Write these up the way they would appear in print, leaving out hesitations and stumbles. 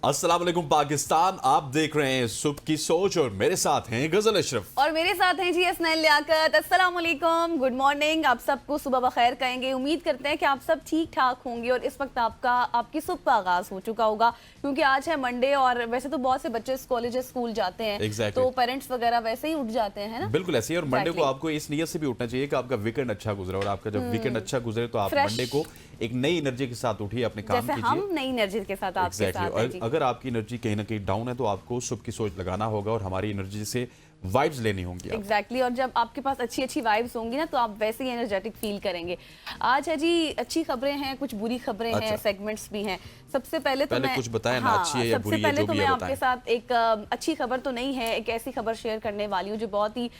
अस्सलाम वालेकुम पाकिस्तान, आप देख रहे हैं सुबह की सोच और मेरे साथ हैं गजल अशरफ और मेरे साथ हैं जी हसनैन लियाकत। अस्सलाम वालेकुम, गुड मॉर्निंग। आप सबको सुबह बखैर कहेंगे। उम्मीद करते हैं कि आप सब ठीक ठाक होंगे और इस वक्त आपकी सुबह का आगाज हो चुका होगा, क्योंकि आज है मंडे और वैसे तो बहुत से बच्चे कॉलेज स्कूल जाते हैं Exactly. तो पेरेंट्स वगैरह वैसे ही उठ जाते हैं, है ना। बिल्कुल ऐसे ही। और मंडे Exactly. को आपको इस नीयत से भी उठना चाहिए कि आपका वीकेंड अच्छा गुजरे, और आपका जब वीकेंड अच्छा गुजरे तो आप Fresh. मंडे को एक नई एनर्जी के साथ उठिए, अपने काम जैसे कीजिए। हम नई एनर्जी के साथ आपके Exactly. साथ हैं और जी। अगर आपकी एनर्जी कहीं ना कहीं डाउन है तो आपको सुबह की सोच लगाना होगा और हमारी एनर्जी से वाइब्स लेनी होंगी आपको। एग्जैक्टली और जब आपके पास अच्छी अच्छी वाइब्स होंगी ना तो आप वैसे ही एनर्जेटिक फील करेंगे। आज है जी अच्छी खबरें हैं, कुछ बुरी खबरें हैं, सेगमेंट्स भी हैं। सबसे पहले तो मैं कुछ बताएं ना, अच्छी है या बुरी है, सबसे पहले जो तो भी मैं है आपके साथ एक अच्छी खबर तो नहीं है, एक ऐसी खबर शेयर करने वाली हूँ जो बहुत ही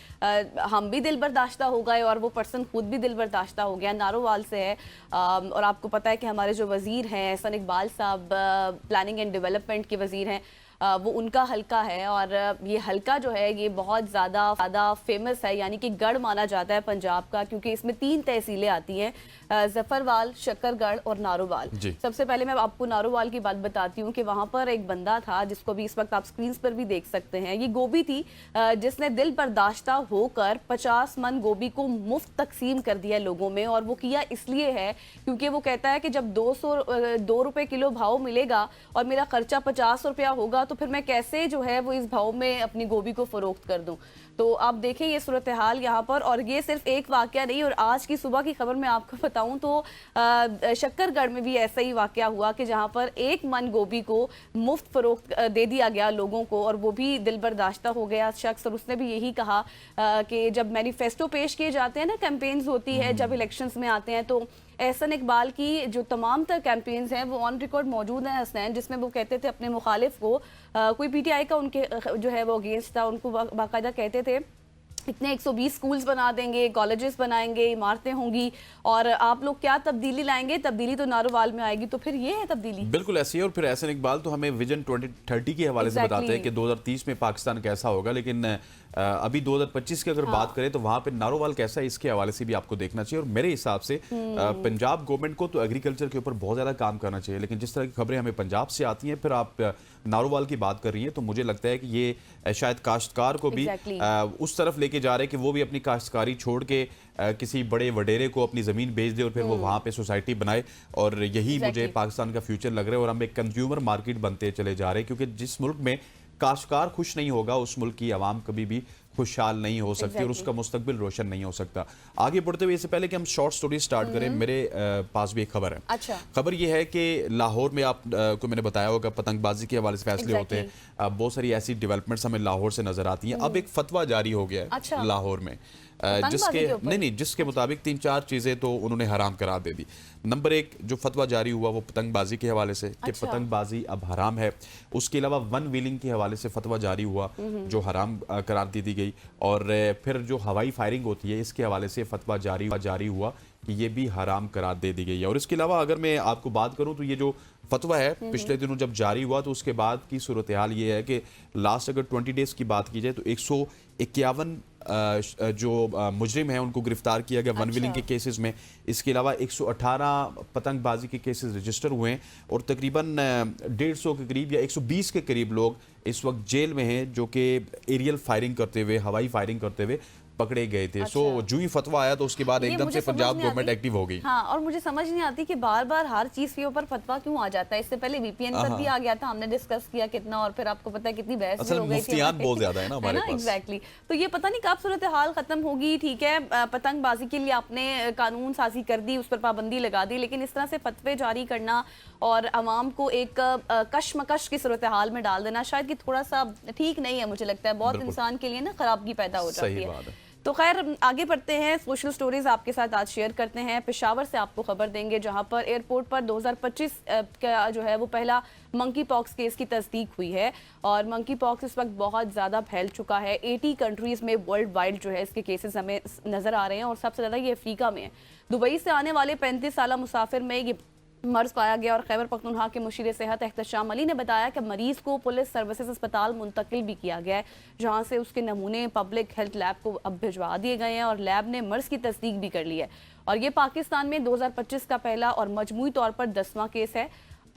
हम भी दिल बर्दाश्ता हो गए और वो पर्सन खुद भी दिल बर्दाश्ता हो गया। नारोवाल से है और आपको पता है कि हमारे जो वजीर हैं एहसन इकबाल साहब, प्लानिंग एंड डेवलपमेंट के वजीर हैं, वो उनका हलका है और ये हलका जो है ये बहुत ज़्यादा फेमस है, यानी कि गढ़ माना जाता है पंजाब का, क्योंकि इसमें 3 तहसीलें आती हैं, जफरवाल, शकरगढ़ और नारोवाल। सबसे पहले मैं आपको नारोवाल की बात बताती हूँ कि वहाँ पर एक बंदा था जिसको भी इस वक्त आप स्क्रीन पर भी देख सकते हैं। ये गोभी थी जिसने दिल बर्दाश्ता होकर 50 मन गोभी को मुफ्त तकसीम कर दिया लोगों में, और वो किया इसलिए है क्योंकि वो कहता है कि जब 2 रुपए किलो भाव मिलेगा और मेरा खर्चा 50 रुपया होगा तो फिर मैं कैसे जो है वो इस भाव में अपनी गोभी को फरोख्त कर दूं। तो आप देखें ये सूरत हाल यहाँ पर, और ये सिर्फ एक वाकया नहीं। और आज की सुबह की खबर मैं आपको बताऊं तो शक्करगढ़ में भी ऐसा ही वाकया हुआ कि जहाँ पर 1 मन गोभी को मुफ्त फरोख्त दे दिया गया लोगों को, और वो भी दिल बर्दाश्ता हो गया शख्स। और उसने भी यही कहा कि जब मैनिफेस्टो पेश किए जाते हैं ना, कैंपेन्स होती है जब इलेक्शंस में आते हैं, तो एहसन इकबाल की जो तमाम तर कैंपेन्स हैं वो ऑन रिकॉर्ड मौजूद हैं हसनैन, जिसमें वो कहते थे अपने मुखालिफ को, कोई पीटीआई का उनके जो है वो अगेंस्ट था, उनको बाकायदा कहते थे इतने 120 स्कूल्स बना देंगे, कॉलेजेस बनाएंगे, इमारतें होंगी और आप लोग क्या तब्दीली लाएंगे, तब्दीली तो नारोवाल में आएगी। तो फिर ये है तब्दीली। बिल्कुल ऐसी है। और फिर एहसन इकबाल तो हमें विजन 2030 के हवाले से बताते हैं कि 2030 में पाकिस्तान कैसा होगा, लेकिन अभी 2025 की अगर बात करें तो वहां पे नारोवाल कैसा है इसके हवाले से भी आपको देखना चाहिए। और मेरे हिसाब से पंजाब गवर्नमेंट को तो एग्रीकल्चर के ऊपर बहुत ज्यादा काम करना चाहिए, लेकिन जिस तरह की खबरें हमें पंजाब से आती हैं, फिर आप नारोवाल की बात कर रही है, तो मुझे लगता है कि ये शायद काश्तकार को भी उस तरफ लेके जा रहे हैं कि वो भी अपनी काश्तकारी छोड़ के किसी बड़े वडेरे को अपनी जमीन बेच दे और फिर वो वहां पे सोसाइटी बनाए। और यही मुझे पाकिस्तान का फ्यूचर लग रहा है, और हम एक कंज्यूमर मार्केट बनते चले जा रहे हैं, क्योंकि जिस मुल्क में काश्तकार खुश नहीं होगा उस मुल्क की आवाम कभी भी खुशहाल नहीं हो सकती और उसका मुस्तकबिल रोशन नहीं हो सकता। आगे बढ़ते हुए इससे पहले कि हम शॉर्ट स्टोरी स्टार्ट करें, मेरे पास भी एक खबर है। अच्छा। खबर यह है कि लाहौर में आप को मैंने बताया होगा पतंगबाजी के हवाले से फैसले होते हैं, बहुत सारी ऐसी डेवलपमेंट्स हमें लाहौर से नजर आती हैं। अब एक फतवा जारी हो गया है अच्छा। लाहौर में, जिसके मुताबिक 3-4 चीजें तो उन्होंने हराम करार दे दी। नंबर 1 जो फतवा जारी हुआ वो पतंगबाजी के हवाले से कि पतंगबाजी अब हराम है। उसके अलावा वन व्हीलिंग के हवाले से फतवा जारी हुआ जो हराम करार दे दी गई। और फिर जो हवाई फायरिंग होती है इसके हवाले से फतवा जारी हुआ कि ये भी हराम करार दे दी गई है। और इसके अलावा अगर मैं आपको बात करूं तो ये जो फतवा है पिछले दिनों जब जारी हुआ तो उसके बाद की सूरत हाल ये है कि लास्ट अगर 20 डेज की बात की जाए तो 151 जो मुजरिम हैं उनको गिरफ्तार किया गया वन व्हीलिंग के केसेस में। इसके अलावा 118 पतंगबाजी के केसेस रजिस्टर हुए हैं और तकरीबन 150 के करीब या 120 के करीब लोग इस वक्त जेल में हैं जो कि एरियल फायरिंग करते हुए, हवाई फायरिंग करते हुए पकड़े गए थे। सो जो ही फतवा आया तो उसके बाद एकदम से पंजाब गवर्नमेंट एक्टिव हो गई। हाँ, और मुझे समझ नहीं आती कि बार बार हर चीज के ऊपर फतवा क्यों आ जाता है। इससे पहले वीपीएन पर भी आ गया था, हमने डिस्कस किया कितना, और फिर आपको पता है कितनी बहस हो गई थी। बहुत ज्यादा है ना हमारे पास। एग्जैक्टली। तो ये पता नहीं कब सूरत हाल खत्म होगी। ठीक है, पतंगबाजी के लिए आपने कानून साजी कर दी, उस पर पाबंदी लगा दी, लेकिन इस तरह से फतवे जारी करना और अवाम को एक कशमकश की सूरत हाल में डाल देना शायद कि थोड़ा सा ठीक नहीं है। मुझे लगता है बहुत इंसान के लिए ना खराबगी पैदा हो जाती है। तो खैर आगे बढ़ते हैं, सोशल स्टोरीज आपके साथ आज शेयर करते हैं। पेशावर से आपको खबर देंगे जहां पर एयरपोर्ट पर 2025 का जो है वो पहला मंकी पॉक्स केस की तस्दीक हुई है और मंकी पॉक्स इस वक्त बहुत ज़्यादा फैल चुका है। 80 कंट्रीज़ में वर्ल्ड वाइड जो है इसके केसेस हमें नज़र आ रहे हैं और सबसे ज़्यादा ये अफ्रीका में है। दुबई से आने वाले 35 साला मुसाफिर में ये मर्ज पाया गया और खैबर पख्तूनख्वा के मुशीर सेहत एहतशाम अली ने बताया कि मरीज को पुलिस सर्विसेज अस्पताल मुंतकिल भी किया गया है, जहां से उसके नमूने पब्लिक हेल्थ लैब को अब भिजवा दिए गए हैं और लैब ने मर्ज की तस्दीक भी कर ली है। और ये पाकिस्तान में 2025 का पहला और मजमूई तौर पर 10वां केस है।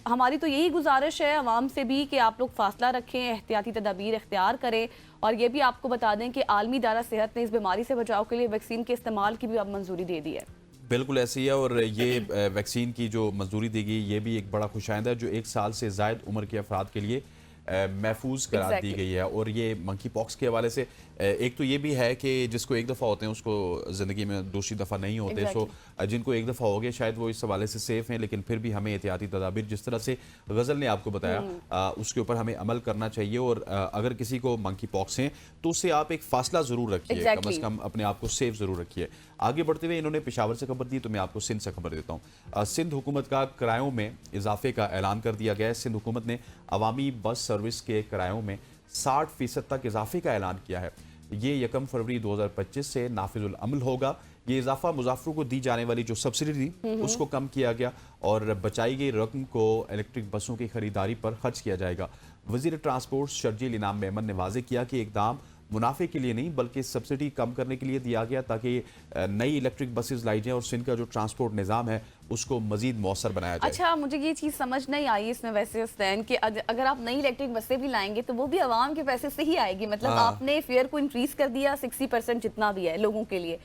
हमारी तो यही गुजारिश है अवाम से भी कि आप लोग फासला रखें, एहतियाती तदाबीर इख्तियार करें। और ये भी आपको बता दें कि आलमी इदारा सेहत ने इस बीमारी से बचाव के लिए वैक्सीन के इस्तेमाल की भी अब मंजूरी दे दी है। बिल्कुल ऐसी है, और ये वैक्सीन की जो मंजूरी दी गई ये भी एक बड़ा खुशाइंद है, जो 1 साल से ज़ायद उम्र के अफराद के लिए महफूज करार दी गई है। और ये मंकी पॉक्स के हवाले से एक तो ये भी है कि जिसको एक दफ़ा होते हैं उसको ज़िंदगी में दूसरी दफ़ा नहीं होते। सो जिनको एक दफ़ा हो गया शायद वो इस हवाले से सेफ़ हैं, लेकिन फिर भी हमें एहतियाती तदाबीर जिस तरह से गज़ल ने आपको बताया उसके ऊपर हमें अमल करना चाहिए। और अगर किसी को मंकी पॉक्स हैं तो उससे आप एक फ़ासला ज़रूर रखिए, कम अज़ कम अपने आप को सेफ ज़रूर रखिए। आगे बढ़ते हुए इन्होंने पेशावर से खबर दी, तो मैं आपको सिंध से खबर देता हूँ। सिंध हुकूमत का किरायों में इजाफे का ऐलान कर दिया गया है। सिंध हुकूमत ने अवामी बस सर्विस के किरायों में 60% तक इजाफे का ऐलान किया है। ये 1 फरवरी 2025 से नाफिजुल अमल होगा। ये इजाफा मुसाफिरों को दी जाने वाली जो सब्सिडी थी उसको कम किया गया और बचाई गई रकम को इलेक्ट्रिक बसों की खरीदारी पर खर्च किया जाएगा। वज़ीर ट्रांसपोर्ट शर्जील इनाम मेमन ने वाज़ेह किया कि इक़दाम मुनाफे के लिए नहीं बल्कि सब्सिडी कम करने के लिए दिया गया, ताकि नई इलेक्ट्रिक बसेस लाई जाएं और सिंध का जो ट्रांसपोर्ट निज़ाम है उसको मजीद मौसर बनाया जाए। अच्छा, मुझे ये चीज़ समझ नहीं आई इसमें वैसे हुसैन कि अगर आप नई इलेक्ट्रिक बसें भी लाएंगे तो वो भी आवाम के पैसे से ही आएगी। मतलब आपने फेयर को इंक्रीज कर दिया 60% जितना भी है लोगों के लिए।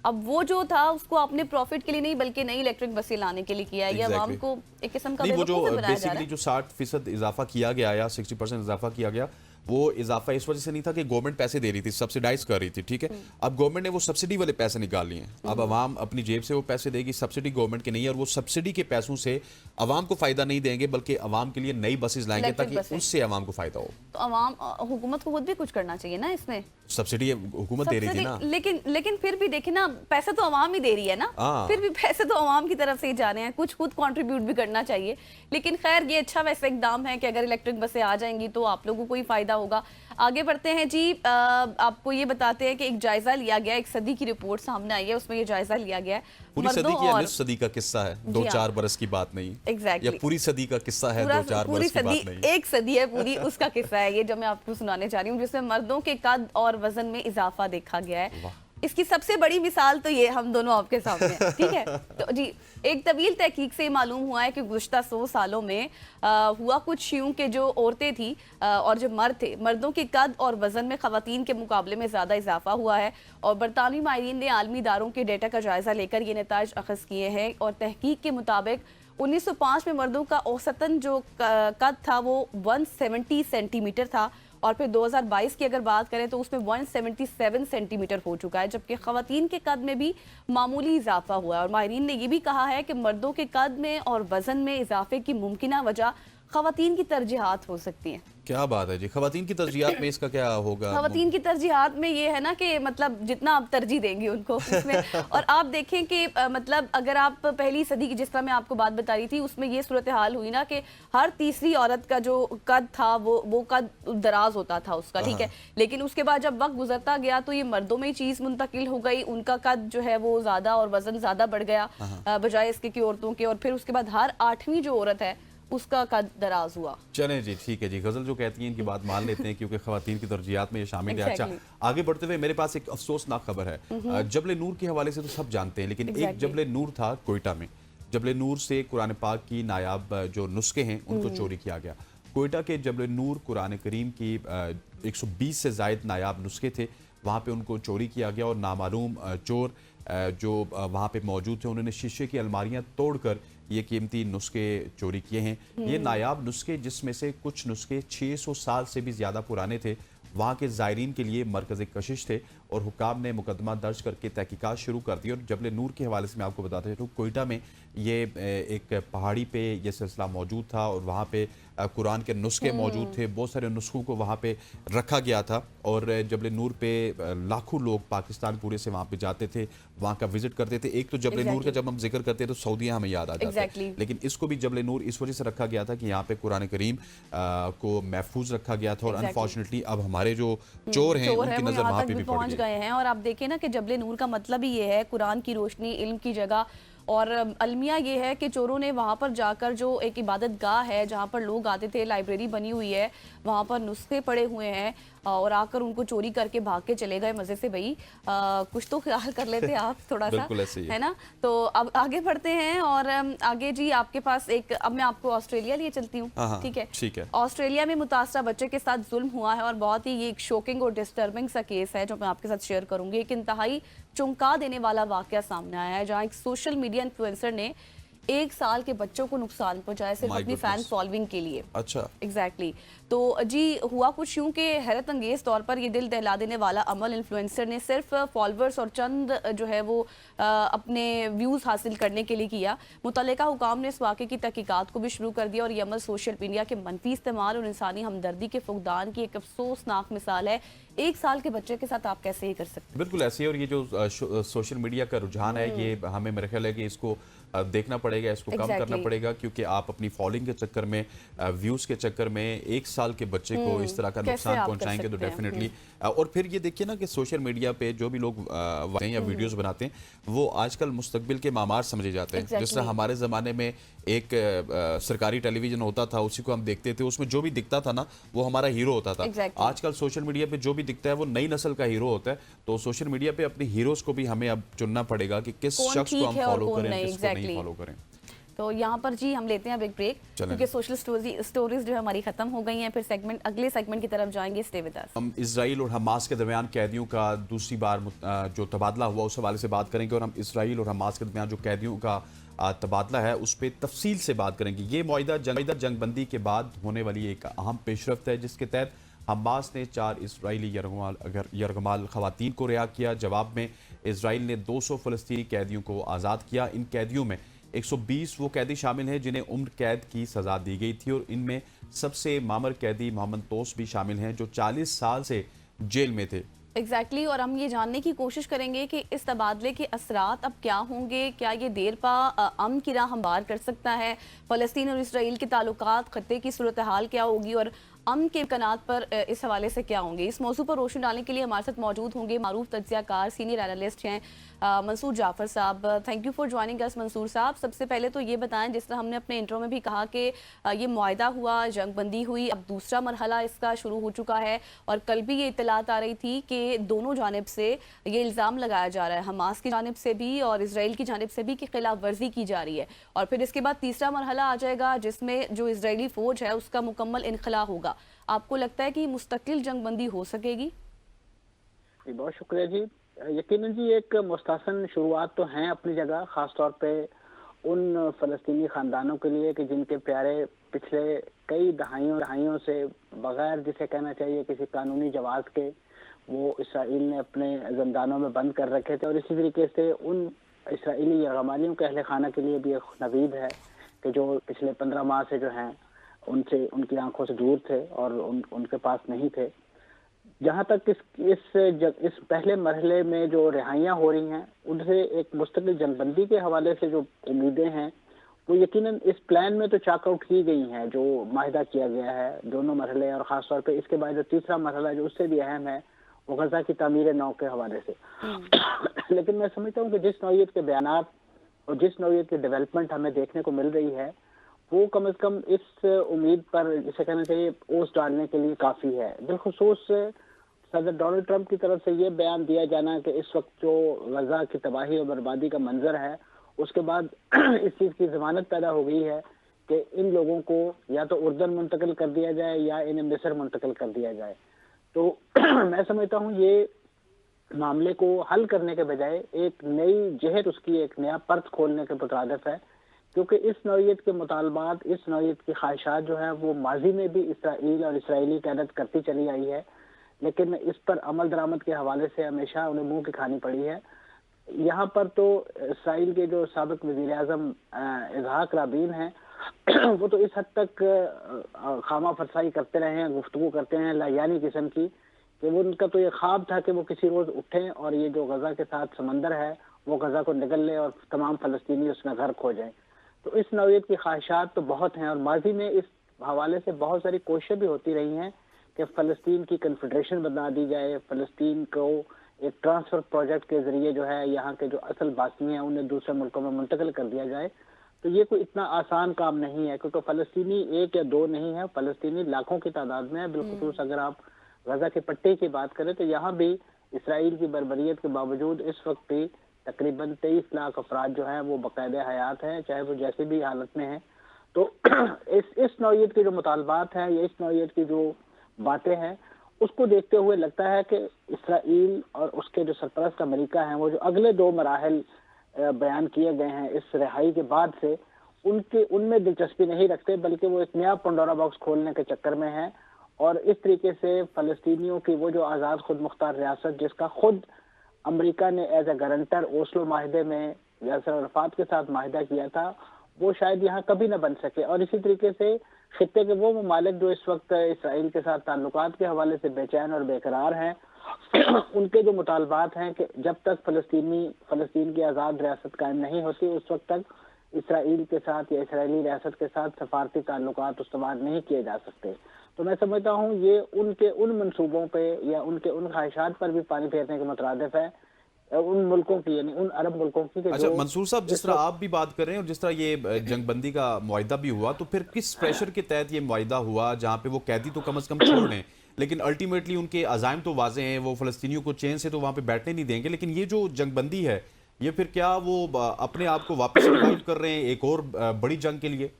अब वो जो था उसको आपने प्रॉफिट के लिए नहीं बल्कि नई इलेक्ट्रिक बसें लाने के लिए किया है। ये आवाम को एक किस्म का बेवकूफ़ बनाया जा रहा है। जो 60% इजाफा किया गया या 60% इजाफा किया गया, वो इजाफा इस वजह से नहीं था कि गवर्नमेंट पैसे दे रही थी, सब्सिडाइज कर रही थी, ठीक है। अब गवर्नमेंट ने वो सब्सिडी वाले पैसे निकाल लिए हैं। अब आवाम अपनी जेब से वो पैसे देगी, सब्सिडी गवर्नमेंट की नहीं है। और वो सब्सिडी के पैसों से आवाम को फायदा नहीं देंगे बल्कि आवाम के लिए नई बसेस लाएंगे ताकि उससे आवाम को फायदा हो। तो आवाम हुकूमत को खुद भी कुछ करना चाहिए ना इसमें। सब्सिडी हुकूमत दे रही थी ना, लेकिन फिर भी देखिए ना, पैसा तो आवाम ही दे रही है ना, फिर भी पैसे तो आवाम की तरफ से ही जा रहे हैं, कुछ खुद कंट्रीब्यूट भी करना चाहिए। लेकिन खैर ये अच्छा वैसे इकदाम है कि अगर इलेक्ट्रिक बसें आ जाएंगी तो आप लोगों को ही फायदा होगा। आगे बढ़ते हैं जी, आपको ये बताते हैं कि एक जायजा लिया गया, एक सदी की रिपोर्ट सामने आई है, उसमें ये जायजा लिया गया है। पूरी सदी की या निस्फ सदी का किस्सा है, 2-4 बरस की बात नहीं। एग्जैक्टली, या पूरी सदी का किस्सा है, 2-4 बरस की बात नहीं। एक सदी है पूरी, उसका किस्सा है ये जो मैं आपको सुनाने जा रही हूँ, जिसमें मर्दों के कद और वजन में इजाफा देखा गया है। इसकी सबसे बड़ी मिसाल तो ये हम दोनों आपके सामने हैं, ठीक है। तो जी, एक तवील तहकीक से मालूम हुआ है कि गुज़श्ता 100 सालों में हुआ कुछ यूं कि जो औरतें थी और जो मर्द थे, मर्दों के कद और वजन में ख़वातीन के मुकाबले में ज़्यादा इजाफा हुआ है। और बरतानवी माहिरीन ने आलमी इदारों के डेटा का जायज़ा लेकर ये नताइज अखज़ किए हैं। और तहकीक के मुताबिक 1905 में मर्दों का औसतन जो कद था वो 170 सेंटीमीटर था, और फिर 2022 की अगर बात करें तो उसमें 177 सेंटीमीटर हो चुका है, जबकि ख़वातीन के कद में भी मामूली इजाफा हुआ है। और माहिरीन ने यह भी कहा है कि मर्दों के कद में और वजन में इजाफे की मुमकिना वजह ख़वातीन की तरजीहात हो सकती हैं। क्या बात है जी, ख़वातीन की तरजीहात में इसका क्या होगा? ख़वातीन की तरजीहात में ये है ना कि मतलब जितना आप तरजीह देंगे उनको उसमें और आप देखें कि मतलब अगर आप पहली सदी की जिस तरह मैं आपको बात बता रही थी उसमें ये सूरत हाल हुई ना कि हर तीसरी औरत का जो कद था वो कद दराज होता था उसका, ठीक है। लेकिन उसके बाद जब वक्त गुजरता गया तो ये मर्दों में ही चीज़ मुंतकिल हो गई, उनका कद जो है वो ज़्यादा और वजन ज़्यादा बढ़ गया बजाय इसके कि औरतों के। और फिर उसके बाद हर 8वीं जो औरत है उसका कद दराज हुआ। चलें जी, ठीक है जी, गजल जो कहती हैं इनकी बात मान लेते हैं क्योंकि ख़वातीन की तरजीहात में ये शामिल है। अच्छा, आगे बढ़ते हुए मेरे पास एक अफसोसनाक खबर है। जबले नूर के हवाले से तो सब जानते हैं, लेकिन एक जबले नूर था कोयटा में। जबले नूर से कुरान पाक की नायाब जो नुस्खे हैं उनको चोरी किया गया। कोयटा के जबले नूर कुरान करीम की 120 से ज़ायद नायाब नुस्खे थे, वहाँ पे उनको चोरी किया गया। और नामालूम चोर जो वहाँ पे मौजूद थे उन्होंने शीशे की अलमारियाँ तोड़कर ये कीमती नुस्खे चोरी किए हैं। ये नायाब नुस्खे, जिसमें से कुछ नुस्खे 600 साल से भी ज़्यादा पुराने थे, वहाँ के ज़ायरीन के लिए मरकज़ कशिश थे और हुकाम ने मुकदमा दर्ज करके तहकीकात शुरू कर दी। और जबले नूर के हवाले से मैं आपको बताता हूँ, कोयटा में ये एक पहाड़ी पे ये सिलसिला मौजूद था और वहाँ पे कुरान के नुस्खे मौजूद थे। बहुत सारे नुस्खों को वहाँ पे रखा गया था और जबले नूर पे लाखों लोग पाकिस्तान पूरे से वहाँ पे जाते थे, वहाँ का विजिट करते थे। एक तो जबले नूर का जब हम जिक्र करते हैं तो सऊदिया हमें याद आ जाता है, लेकिन इसको भी जबले नूर इस वजह से रखा गया था कि यहाँ पे कुरान करीम को महफूज रखा गया था। और अनफॉर्चुनेटली अब हमारे जो चोर हैं उनकी नजर वहाँ पे भी पहुँच गए हैं। और आप देखें ना कि जबले नूर का मतलब ही ये है कुरान की रोशनी, इल्म की जगह और अलमिया ये है कि चोरों ने वहाँ पर जाकर, जो एक इबादत गाह है जहाँ पर लोग आते थे, लाइब्रेरी बनी हुई है, वहाँ पर नुस्खे पड़े हुए हैं, और आकर उनको चोरी करके भाग के चले गए मजे से। भाई कुछ तो ख्याल कर लेते आप थोड़ा सा, है ना। तो अब आगे बढ़ते हैं, और आगे जी आपके पास एक, अब मैं आपको ऑस्ट्रेलिया लिए चलती हूँ, ठीक है। ठीक है। ऑस्ट्रेलिया में मुतासरा बच्चे के साथ जुल्म हुआ है, और बहुत ही ये एक शॉकिंग और डिस्टर्बिंग सा केस है जो मैं आपके साथ शेयर करूंगी। एक इंतहाई चौंका देने वाला वाकया सामने आया है, जहाँ एक सोशल मीडिया इन्फ्लुएंसर ने 1 साल के बच्चों को नुकसान पहुंचाया सिर्फ अपनी फैन फॉलोइंग के लिए। अच्छा, एग्जैक्टली। तो जी हुआ कुछ यूं कि हैरत अंगेज तौर पर ये दिल दहला देने वाला अमल इन्फ्लुएंसर ने सिर्फ फॉलोअर्स और चंद जो है वो अपने व्यूज हासिल करने के लिए किया। मुतल्लिका हुकाम ने इस वाक़े की तहकीकात को भी शुरू कर दिया, और ये अमल सोशल मीडिया के मनफी इस्तेमाल और इंसानी हमदर्दी के फुकदान की एक अफसोसनाक मिसाल है। 1 साल के बच्चे के साथ आप कैसे ये कर सकते हैं? बिल्कुल ऐसे ही। और ये जो सोशल मीडिया का रुझान है, ये हमें मेरे ख्याल है कि इसको देखना पड़ेगा, इसको कम करना पड़ेगा, क्योंकि आप अपनी फॉलोइंग के चक्कर में, व्यूज के चक्कर में 1 साल के बच्चे को इस तरह का नुकसान पहुंचाएंगे तो डेफिनेटली। और फिर ये देखिए ना कि सोशल मीडिया पे जो भी लोग या वीडियोस बनाते हैं, वो आजकल मुस्तकबिल के मामार समझे जाते हैं। जिस तरह हमारे ज़माने में एक सरकारी टेलीविजन होता था, उसी को हम देखते थे, उसमें जो भी दिखता था ना वो हमारा हीरो होता था। आजकल सोशल मीडिया पे जो भी दिखता है वो नई नस्ल का हीरो होता है। तो सोशल मीडिया पे अपने हीरोज को भी हमें अब चुनना पड़ेगा कि किस शख्स को हम फॉलो करें, किसको नहीं फॉलो करें। तो यहाँ पर जी हम लेते हैं अब एक ब्रेक, क्योंकि सोशल स्टोरीज जो है हमारी खत्म हो गई हैं। फिर अगले सेगमेंट की तरफ जाएंगे। Stay with us. हम इजराइल और हमास के दरमियान कैदियों का दूसरी बार जो तबादला हुआ उस हवाले से बात करेंगे, और हम इजराइल और हमास के दरमियान जो कैदियों का तबादला है उस पर तफसील से बात करेंगे। ये मुआहिदा जंगबंदी के बाद होने वाली एक अहम पेशरफ्त है, जिसके तहत हमास ने 4 इजरायली यरगमाल खवातीन को रिहा किया। जवाब में इजराइल ने 200 फ़लस्तीनी कैदियों को आज़ाद किया। इन कैदियों में 120 वो कैदी शामिल हैं जिन्हें उम्र कैद की सज़ा दी गई थी, और इनमें सबसे मामर कैदी मोहम्मद तोस भी शामिल हैं जो 40 साल से जेल में थे। एग्जैक्टली। और हम ये जानने की कोशिश करेंगे कि इस तबादले के असरात अब क्या होंगे, क्या ये देर पा अमन की राह हमवार कर सकता है, फ़लस्तीन और इसराइल के ताल्लुकात, खत्ते की सूरत हाल क्या होगी, और अमन के इम्कानात पर इस हवाले से क्या होंगे। इस मौजू पर रोशनी डालने के लिए हमारे साथ मौजूद होंगे मारूफ तज्ज़ियाकार, सीनियर एनालिस्ट हैं Mansoor Jafar sahab. Thank you for joining us Mansoor sahab. सबसे पहले तो ये बताएं, जिस तरह हमने अपने इंट्रो में भी कहा कि ये मुआहिदा हुआ, जंगबंदी हुई, अब दूसरा मरहला इसका शुरू हो चुका है, और कल भी ये इत्तलात आ रही थी कि दोनों जानिब से ये इल्ज़ाम लगाया जा रहा है, हमास की जानिब से भी और इसराइल की जानिब से भी, कि खिलाफ वर्जी की जा रही है। और फिर इसके बाद तीसरा मरहला आ जाएगा जिसमें जो इसराइली फ़ौज है उसका मुकम्मल इनखला होगा। आपको लगता है कि मुस्तकिल जंगबंदी हो सकेगी? बहुत शुक्रिया जी। यकीनन जी एक मुस्तहसन शुरुआत तो हैं अपनी जगह, ख़ास तौर पे उन फ़लस्तीनी ख़ानदानों के लिए कि जिनके प्यारे पिछले कई दहाइयों से बग़ैर, जिसे कहना चाहिए किसी कानूनी जवाज़ के, वो इसराइल ने अपने ज़ंदानों में बंद कर रखे थे। और इसी तरीके से उन इसराइली यरगमालियों के अहले खाना के लिए भी एक नवीद है कि जो पिछले 15 माह से जो हैं उनसे, उनकी आंखों से दूर थे और उनके पास नहीं थे। जहाँ तक इस पहले मरहले में जो रिहाइयाँ हो रही हैं, उनसे एक मुस्तकिल जंगबंदी के हवाले से जो उम्मीदें हैं वो यकीनन इस प्लान में तो चाकआउट की गई हैं जो माहिदा किया गया है दोनों मरहले। और ख़ास तौर पे इसके बाद जो तीसरा मरहला जो उससे भी अहम है वो गजा की तामीर नौ के हवाले से। लेकिन मैं समझता हूँ कि जिस नौइयत के बयानात और जिस नौइयत की डेवलपमेंट हमें देखने को मिल रही है वो कम से कम इस उम्मीद पर, जिसे कहना चाहिए, ओस डालने के लिए काफ़ी है। बिलखुसूस सदर डोनाल्ड ट्रंप की तरफ से ये बयान दिया जाना कि इस वक्त जो गजा की तबाही और बर्बादी का मंजर है, उसके बाद इस चीज़ की ज़मानत पैदा हो गई है कि इन लोगों को या तो उर्दन मुंतकिल कर दिया जाए या इन्हें मिस्र मुंतकिल कर दिया जाए। तो मैं समझता हूँ ये मामले को हल करने के बजाय एक नई जहत, उसकी एक नया पर्त खोलने के मुतरादिफ है, क्योंकि इस नौइयत के मुतालबात, इस नौइयत की ख्वाहिशात जो है वो माजी में भी इसराइल और इसराइली क़यादत करती चली आई है, लेकिन इस पर अमल दरामद के हवाले से हमेशा उन्हें मुंह की खानी पड़ी है। यहाँ पर तो इसराइल के जो साबिक़ वज़ीर आज़म इसहाक राबीन हैं वो तो इस हद तक खामा फरसाई करते रहे हैं, गुफ्तगू करते हैं लायानी किस्म की, कि वो उनका तो ये ख्वाब था कि वो किसी रोज़ उठें और ये जो गजा के साथ समंदर है वो गजा को निगल ले और तमाम फ़लस्तीनी उसमें गर्क हो जाएं। तो इस नौइयत की ख्वाहिशात तो बहुत हैं और माजी में इस हवाले से बहुत सारी कोशिशें भी होती रही हैं कि फ़लस्तीन की कन्फेडरेशन बना दी जाए, फ़लस्तीन को एक ट्रांसफर प्रोजेक्ट के जरिए जो है यहाँ के जो असल बासी हैं उन्हें दूसरे मुल्कों में मुंतकिल कर दिया जाए। तो ये कोई इतना आसान काम नहीं है, क्योंकि फ़लस्तीनी एक या दो नहीं है, फ़लस्तीनी लाखों की तादाद में है। बिलखुसूस अगर आप गजा के पट्टे की बात करें तो यहाँ भी इसराइल की बर्बरियत के बावजूद इस वक्त भी तकरीबन 23 लाख अफराद जो हैं वो बाकायदे हयात हैं, चाहे वो जैसे भी हालत में हैं। तो इस नौइयत के जो मुतालबात हैं या इस नौइयत की जो बातें हैं उसको देखते हुए लगता है कि इसराइल और उसके जो सरपरस्त अमेरिका हैं वो जो अगले 2 मराहल बयान किए गए हैं इस रिहाई के बाद से, उनमें दिलचस्पी नहीं रखते, बल्कि वो एक नया पंडोरा बॉक्स खोलने के चक्कर में है। और इस तरीके से फ़लस्तीनियों की वो जो आज़ाद खुद मुख्तार रियासत जिसका खुद अमेरिका ने एज ए गारंटर ओस्लो माहिदे में यासर अराफात के साथ माहिदा किया था, वो शायद यहाँ कभी न बन सके। और इसी तरीके से खित्ते के वो ममालिक जो इस वक्त इसराइल के साथ ताल्लुकात के हवाले से बेचैन और बेकरार हैं उनके जो मुतालबात हैं कि जब तक फ़लस्तीन की आज़ाद रियासत कायम नहीं होती उस वक्त तक इसराइल के साथ या इसराइली रियासत के साथ सफारती ताल्लुकात उस्तवार नहीं किए जा सकते। तो मैं समझता हूँ ये उनके उन मंसूबों पे या उनके उन ख्वाहिशात पर भी पानी फेरने के मुतरादिफ है उन मुल्कों की, यानी उन अरब मुल्कों की। अच्छा मंसूर साहब, जिस तरह आप भी बात कर रहे हैं और जिस तरह ये जंगबंदी का मुआहिदा भी हुआ, तो फिर किस प्रेशर के तहत ये मुआहिदा हुआ जहाँ पे वो कैदी तो कम से कम छोड़ दें, लेकिन अल्टीमेटली उनके अज़ाइम तो वाज़े हैं, वो फ़लस्तीनियों को चैन से तो वहाँ पे बैठने नहीं देंगे, लेकिन ये जो जंगबंदी है ये फिर क्या वो अपने आप को वापस रिवाइव कर रहे हैं एक और बड़ी जंग के लिए?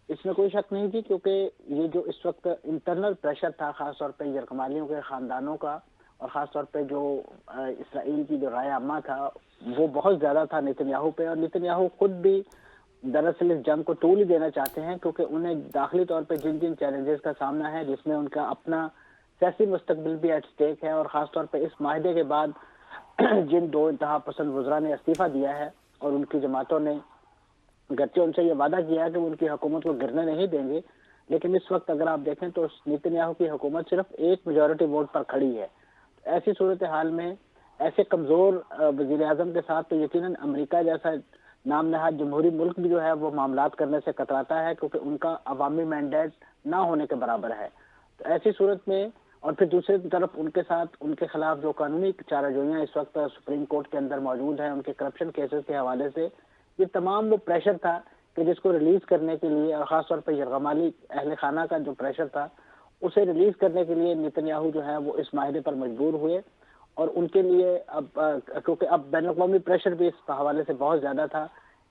इसमें कोई शक नहीं थी, क्योंकि ये जो इस वक्त इंटरनल प्रेशर था खासतौर पे यरगमालियों के ख़ानदानों का और ख़ासतौर पे जो इसराइल की जो राय अम्मा था वो बहुत ज़्यादा था नेतन्याहू पे। और नेतन्याहू खुद भी दरअसल इस जंग को तूल ही देना चाहते हैं, क्योंकि उन्हें दाखिली तौर पे जिन जिन चैलेंजेस का सामना है, जिसमें उनका अपना सियासी मुस्तकबिल भी एट स्टेक है, और ख़ासतौर पर इस माहिदे के बाद जिन 2 इंतहा पसंद वज़रा ने इस्तीफ़ा दिया है और उनकी जमातों ने गरचे उनसे ये वादा किया है कि वो उनकी हुकूमत को गिरने नहीं देंगे, लेकिन इस वक्त अगर आप देखें तो नेतन्याहू की हुकूमत सिर्फ एक मेजॉरिटी वोट पर खड़ी है। ऐसी सूरत हाल में ऐसे कमज़ोर वज़ीर आज़म के साथ तो यकीनन अमेरिका जैसा नाम नहाद जमहूरी मुल्क भी जो है वो मामलात करने से कतराता है, क्योंकि उनका अवामी मैंडेट ना होने के बराबर है। तो ऐसी सूरत में और फिर दूसरी तरफ उनके साथ उनके खिलाफ जो कानूनी चाराजोइयाँ इस वक्त सुप्रीम कोर्ट के अंदर मौजूद हैं उनके करप्शन केसेस के हवाले से, ये तमाम वो प्रेशर था कि जिसको रिलीज करने के लिए, और ख़ासतौर पर यरगमाली अहल खाना का जो प्रेशर था उसे रिलीज करने के लिए नेतन्याहू जो है वो इस माहिदे पर मजबूर हुए। और उनके लिए अब क्योंकि अब बैनुल-अक़वामी प्रेशर भी इस हवाले से बहुत ज़्यादा था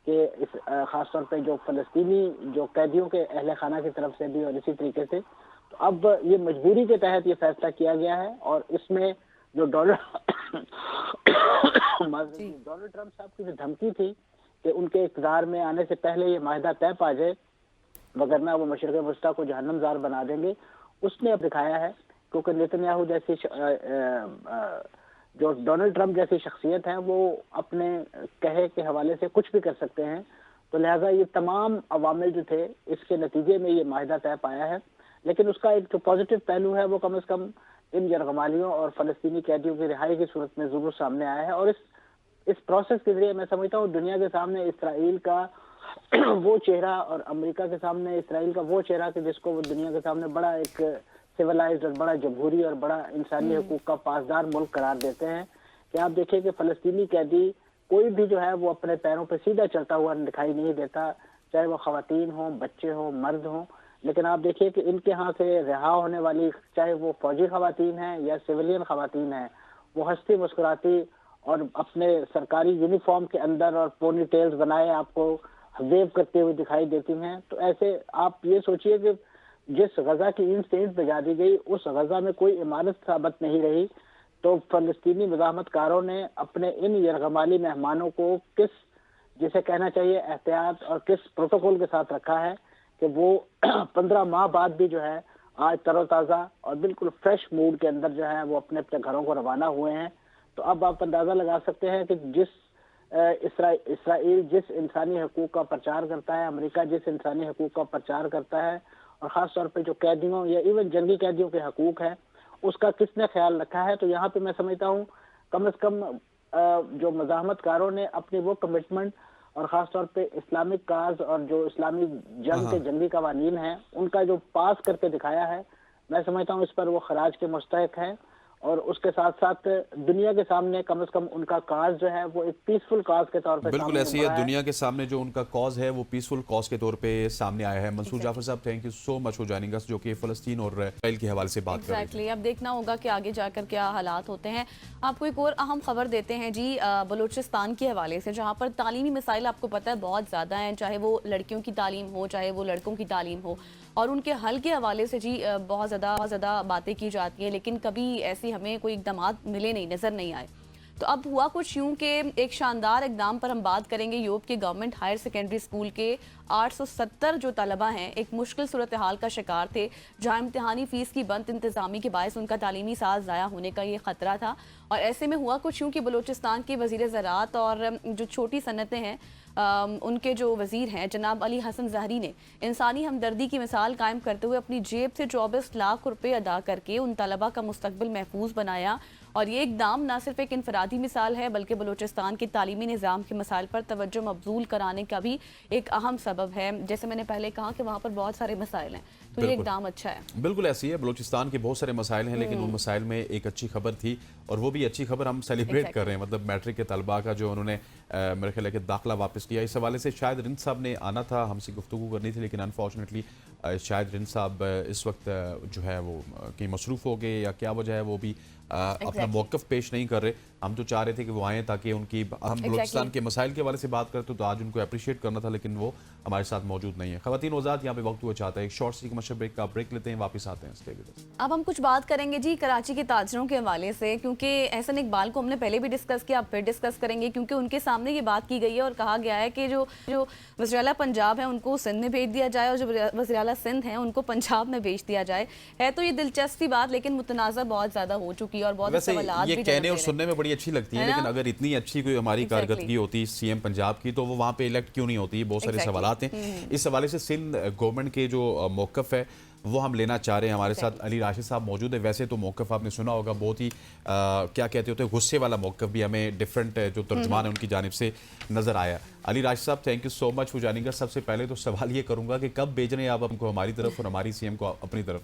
कि इस ख़ासतौर पर जो फ़लस्तीनी जो कैदियों के अहल खाना की तरफ से भी और इसी तरीके से, तो अब ये मजबूरी के तहत ये फैसला किया गया है। और इसमें जो डोनाल्ड ट्रंप साहब की जो धमकी थी कि उनके इक़्तिदार में आने से पहले ये माहिदा तय पा जाए वगरना वो मशरिक़ वस्ता को जहन्नमज़ार बना देंगे, उसने अब दिखाया है। क्योंकि नेतन्याहू जैसी जो डोनाल्ड ट्रंप जैसी शख्सियत है वो अपने कहे के हवाले से कुछ भी कर सकते हैं, तो लिहाजा ये तमाम अवामिल जो थे इसके नतीजे में ये माहिदा तय पाया है। लेकिन उसका एक जो पॉजिटिव पहलू है वो कम से कम इन यरगमालियों और फ़लस्तीनी कैदियों की रिहाई की सूरत में ज़रूर सामने आया है। और इस प्रोसेस के जरिए मैं समझता हूँ दुनिया के सामने इसराइल का वो चेहरा और अमेरिका के सामने इसराइल का वो चेहरा कि जिसको वो दुनिया के सामने बड़ा एक सिविलाइज्ड और बड़ा जमहूरी और बड़ा इंसानी हकूक़ का पासदार मुल्क करार देते हैं। कि आप देखिए कि फ़लस्तीनी कैदी कोई भी जो है वो अपने पैरों पर सीधा चलता हुआ दिखाई नहीं देता, चाहे वो ख़वातीन हों, बच्चे हों, मर्द हों। लेकिन आप देखिए कि इनके यहाँ से रिहा होने वाली चाहे वो फौजी ख़वातीन हैं या सिविलियन ख़वातीन हैं, वो हंसती मुस्कुराती और अपने सरकारी यूनिफॉर्म के अंदर और पोनी टेल्स बनाए आपको वेव करते हुए दिखाई देती हैं। तो ऐसे आप ये सोचिए कि जिस गजा की ईंट से ईंट बजा दी गई उस गजा में कोई इमारत साबित नहीं रही, तो फ़लस्तीनी मुज़ाहमतकारों ने अपने इन यरगमाली मेहमानों को किस, जिसे कहना चाहिए एहतियात और किस प्रोटोकॉल के साथ रखा है कि वो 15 माह बाद भी जो है आज तरोताज़ा और बिल्कुल फ्रेश मूड के अंदर जो है वो अपने अपने घरों को रवाना हुए हैं। तो अब आप अंदाज़ा लगा सकते हैं कि जिस इसराइल जिस इंसानी हकूक़ का प्रचार करता है, अमेरिका जिस इंसानी हकूक़ का प्रचार करता है, और ख़ास तौर पे जो कैदियों या इवन जंगी कैदियों के हकूक़ हैं उसका किसने ख्याल रखा है। तो यहाँ पे मैं समझता हूँ कम से कम जो मुज़ाहमतकारों ने अपनी वो कमिटमेंट और ख़ास तौर पे इस्लामिक काज और जो इस्लामी जंग के जंगी कवानीन हैं उनका जो पास करके दिखाया है, मैं समझता हूँ इस पर वो खराज के मुस्तहिक हैं। और उसके साथ साथ दुनिया के सामने कम से कम उनका काज जो है वो एक पीसफुल काज के तौर पे बिल्कुल ऐसी है, उभरा दुनिया के सामने जो उनका कॉज है वो पीसफुल कॉज के तौर पे सामने आया है। Mansoor Jafar sahab, thank you so much for joining अस, जो कि फ़लस्तीन और इसराइल के हवाले से बात कर रहे थे। अब देखना होगा कि आगे जाकर क्या हालात होते हैं। आपको एक और अहम खबर देते हैं जी, बलूचिस्तान के हवाले से, जहाँ पर तालीमी मसाइल आपको पता है बहुत ज़्यादा हैं, चाहे वो लड़कियों की तालीम हो चाहे वो लड़कों की तालीम हो, और उनके हल के हवाले से जी बहुत ज़्यादा बातें की जाती हैं, लेकिन कभी ऐसी हमें कोई इक़दामात मिले नहीं, नज़र नहीं आए। तो अब हुआ कुछ यूं कि एक शानदार इकदाम पर हम बात करेंगे। यूरोप के गवर्नमेंट हायर सेकेंडरी स्कूल के 870 जो तलबा हैं एक मुश्किल सूरत हाल का शिकार थे, जहां इम्तिहानी फ़ीस की बंद इंतज़ामी के बायस उनका तालीमी साज ज़ाया होने का ये ख़तरा था। और ऐसे में हुआ कुछ यूं कि बलूचिस्तान के वज़ीर ज़राअत और जो छोटी सनतें हैं उनके जो वज़ीर हैं जनाब अली हसन ज़हरी ने इंसानी हमदर्दी की मिसाल कायम करते हुए अपनी जेब से 24 लाख रुपए अदा करके उन तलबा का मुस्तकबिल महफूज बनाया। और ये इकदाम न सिर्फ एक इनफरादी मिसाल है बल्कि बलूचिस्तान के तालीमी निज़ाम के मसाइल पर तवज्जो मबजूल कराने का भी एक अहम सबब है। जैसे मैंने पहले कहा कि वहाँ पर बहुत सारे मसाइल हैं, तो ये इकदाम अच्छा है। बिल्कुल ऐसी है, बलूचिस्तान के बहुत सारे मसाइल हैं, लेकिन उन मसाइल में एक अच्छी खबर थी, और वो भी अच्छी खबर हम सेलिब्रेट कर रहे हैं। मतलब मैट्रिक के तलबा का जो उन्होंने मेरे ख्याल है कि दाखिला वापस किया, इस हवाले से शायद रिंद साहब ने आना था, हमसे गुफ्तगू करनी थी, लेकिन अनफॉर्चुनेटली शायद रिंद साहब इस वक्त जो है वो कहीं मसरूफ़ हो गए या क्या वजह है वो भी अपना मौक़िफ़ पेश नहीं कर रहे। हम तो चाह रहे थे कि वो आएँ ताकि उनकी हम बलूचिस्तान के मसाइल के हवाले से बात करते तो आज उनको अप्रिशिएट करना था, लेकिन वो हमारे साथ मौजूद नहीं है। ख़वातीन वज़ात यहाँ पे वक्त हुआ चाहता है एक शॉर्ट सी कमर्शियल ब्रेक का ब्रेक लेते हैं, वापस आते हैं। अब हम कुछ बात करेंगे जी कराची के ताजरों के हवाले से, क्योंकि एहसन इकबाल को हमने पहले भी डिस्कस किया, अब फिर डिस्कस करेंगे, क्योंकि उनके सामने ये बात की गई है और कहा गया है कि जो वज़ीर आला पंजाब है उनको सिंध में भेज दिया जाए और जो वज़ीर आला सिंध है उनको पंजाब में भेज दिया जाए। है तो ये दिलचस्पी बात, लेकिन मुतनाज़ा बहुत ज़्यादा हो चुकी है और बहुत ये कहने और सुनने में बड़ी अच्छी लगती है, लेकिन अगर इतनी अच्छी कोई हमारी कारकर्दगी होती सीएम पंजाब की तो वो वहाँ पे इलेक्ट क्यों नहीं होती? बहुत सारे सवालात हैं। इस हवाले से सिंध गवर्नमेंट के जो मौक़िफ़ है वो हम लेना चाह रहे हैं। हमारे साथ अली राशिद साहब मौजूद है। वैसे तो मौक़िफ़ आपने सुना होगा, बहुत ही क्या कहते होते हैं, गुस्से वाला मौक़िफ़ भी हमें डिफरेंट जो तर्जुमान है उनकी जानिब से नज़र आया। अली राशिद साहब, thank you so much for joining अस। सबसे पहले तो सवाल ये करूँगा कि कब भेज रहे हैं आप हमको हमारी तरफ और हमारी सीएम को अपनी तरफ?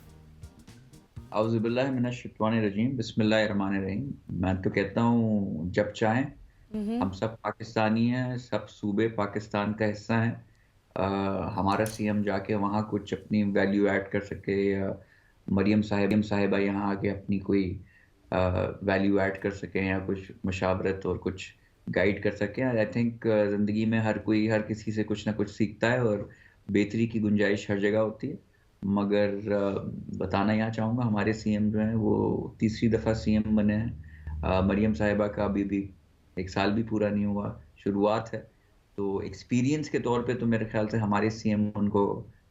औज़ुबिल्लाहि मिनश्शैतानिर्रजीम, बिस्मिल्लाहिर्रहमानिर्रहीम। मैं तो कहता हूँ जब चाहें, हम सब पाकिस्तानी हैं, सब सूबे पाकिस्तान का हिस्सा हैं। हमारा सीएम जाके वहाँ कुछ अपनी वैल्यू ऐड कर सके या मरियम साहिबा यहाँ आके अपनी कोई वैल्यू ऐड कर सकें या कुछ मशावरत और कुछ गाइड कर सकें। आई थिंक ज़िंदगी में हर किसी से कुछ ना कुछ सीखता है और बेहतरी की गुंजाइश हर जगह होती है। मगर बताना यहाँ चाहूँगा, हमारे सीएम जो हैं वो तीसरी दफ़ा सीएम बने हैं। मरियम साहिबा का अभी भी 1 साल भी पूरा नहीं हुआ, शुरुआत है। तो एक्सपीरियंस के तौर पे तो मेरे ख्याल से हमारे सीएम उनको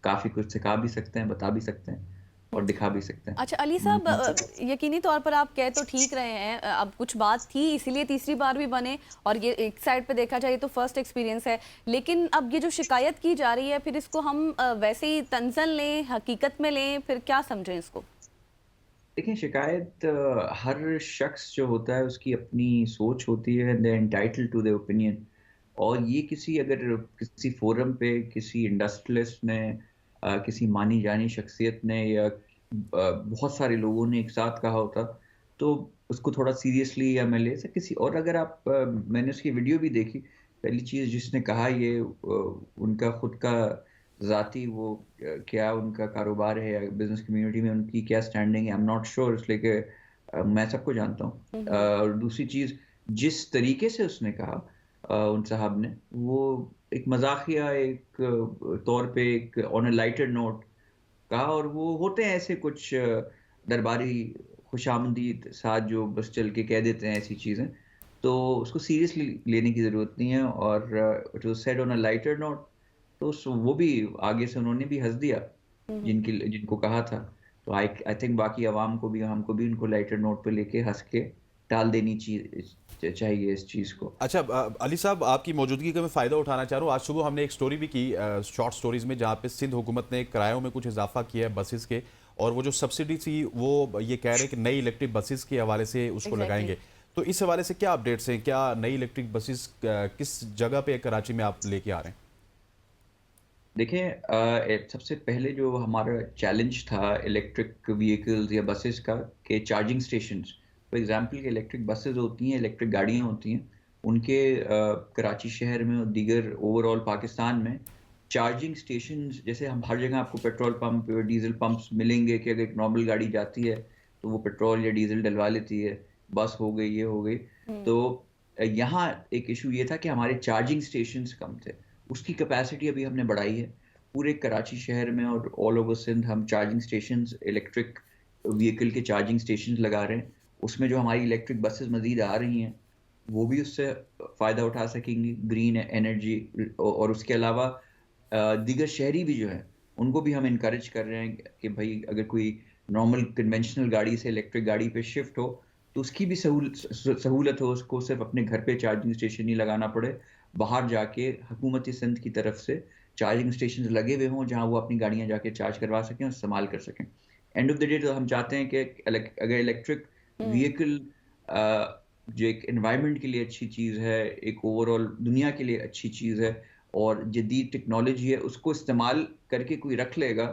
काफ़ी कुछ सिखा भी सकते हैं, बता भी सकते हैं और दिखा भी सकते हैं। अच्छा अली साहब, यकीनी तौर पर आप कह तो ठीक रहे हैं, अब कुछ बात थी इसीलिए तीसरी बार भी बने, और ये एक साइड पे देखा जाए तो फर्स्ट एक्सपीरियंस है, लेकिन अब ये जो शिकायत की जा रही है फिर इसको हम वैसे ही तंजन लें, हकीकत में लें, फिर क्या समझें इसको? देखिए, शिकायत हर शख्स जो होता है उसकी अपनी सोच होती है, दे एंटाइटल्ड टू देयर ओपिनियन। और ये किसी फोरम पे किसी इंडस्ट्रियलिस्ट ने, किसी मानी जानी शख्सियत ने या बहुत सारे लोगों ने एक साथ कहा होता तो उसको थोड़ा सीरियसली या मैं ले सकता किसी और। अगर आप मैंने उसकी वीडियो भी देखी, पहली चीज़ जिसने कहा ये उनका खुद का ज़ाती वो क्या उनका कारोबार है या बिजनेस कम्युनिटी में उनकी क्या स्टैंडिंग है, आई एम नॉट श्योर, इसलिए कि मैं सबको जानता हूँ। और दूसरी चीज़, जिस तरीके से उसने कहा उन साहब ने, वो एक मजाकिया एक तौर पे एक ऑन अ लाइटर नोट कहा। और वो होते हैं ऐसे कुछ दरबारी खुशामदीद साथ जो बस चल के कह देते हैं ऐसी चीज़ें, तो उसको सीरियसली लेने की ज़रूरत नहीं है। और it was said on a lighter note, तो वो भी आगे से उन्होंने भी हंस दिया जिनको कहा था। तो आई थिंक बाकी आवाम को भी, हमको भी उनको लाइटर नोट पे लेके हंस के टाल देनी चाहिए इस चीज़ को। अच्छा अली साहब, आपकी मौजूदगी का मैं फ़ायदा उठाना चाह रहा हूँ। आज सुबह हमने एक स्टोरी भी की शॉर्ट स्टोरीज़ में, जहाँ पे सिंध हुकूमत ने किरायों में कुछ इजाफा किया है बसेस के, और वो जो सब्सिडी थी वो ये कह रहे हैं कि नई इलेक्ट्रिक बसेस के हवाले से उसको लगाएंगे। तो इस हवाले से क्या अपडेट्स हैं? क्या नई इलेक्ट्रिक बसेस किस जगह पे कराची में आप लेके आ रहे हैं? देखें, सबसे पहले जो हमारा चैलेंज था इलेक्ट्रिक व्हीकल्स या बसेस का, के charging stations for example electric buses होती हैं, इलेक्ट्रिक गाड़ियाँ होती हैं, उनके कराची शहर में और दीगर ओवरऑल पाकिस्तान में चार्जिंग स्टेशंस, जैसे हम हर जगह आपको पेट्रोल पंप डीजल पंप्स मिलेंगे कि अगर एक नॉर्मल गाड़ी जाती है तो वो पेट्रोल या डीजल डलवा लेती है, बस हो गई, ये हो गई। तो यहाँ एक इशू ये था कि हमारे चार्जिंग स्टेशंस कम थे। उसकी कैपेसिटी अभी हमने बढ़ाई है पूरे कराची शहर में और ऑल ओवर सिंध। हम चार्जिंग स्टेशंस, इलेक्ट्रिक व्हीकल के चार्जिंग स्टेशंस लगा रहे हैं। उसमें जो हमारी इलेक्ट्रिक बसेस मजीद आ रही हैं वो भी उससे फ़ायदा उठा सकेंगी, ग्रीन एनर्जी। और उसके अलावा दीगर शहरी भी जो है उनको भी हम इनकरेज कर रहे हैं कि भाई अगर कोई नॉर्मल कन्वेंशनल गाड़ी से इलेक्ट्रिक गाड़ी पे शिफ्ट हो तो उसकी भी सहूलत हो, उसको सिर्फ अपने घर पे चार्जिंग स्टेशन नहीं लगाना पड़े, बाहर जाके हुकूमती सिंध की तरफ से चार्जिंग स्टेशन लगे हुए हों जहाँ वो अपनी गाड़ियाँ जाके चार्ज करवा सकें और इस्तेमाल कर सकें। एंड ऑफ द डे तो हम चाहते हैं कि अगर इलेक्ट्रिक व्हीकल जो एक एनवायरनमेंट के लिए अच्छी चीज़ है, एक ओवरऑल दुनिया के लिए अच्छी चीज़ है और जदीद टेक्नोलॉजी है, उसको इस्तेमाल करके कोई रख लेगा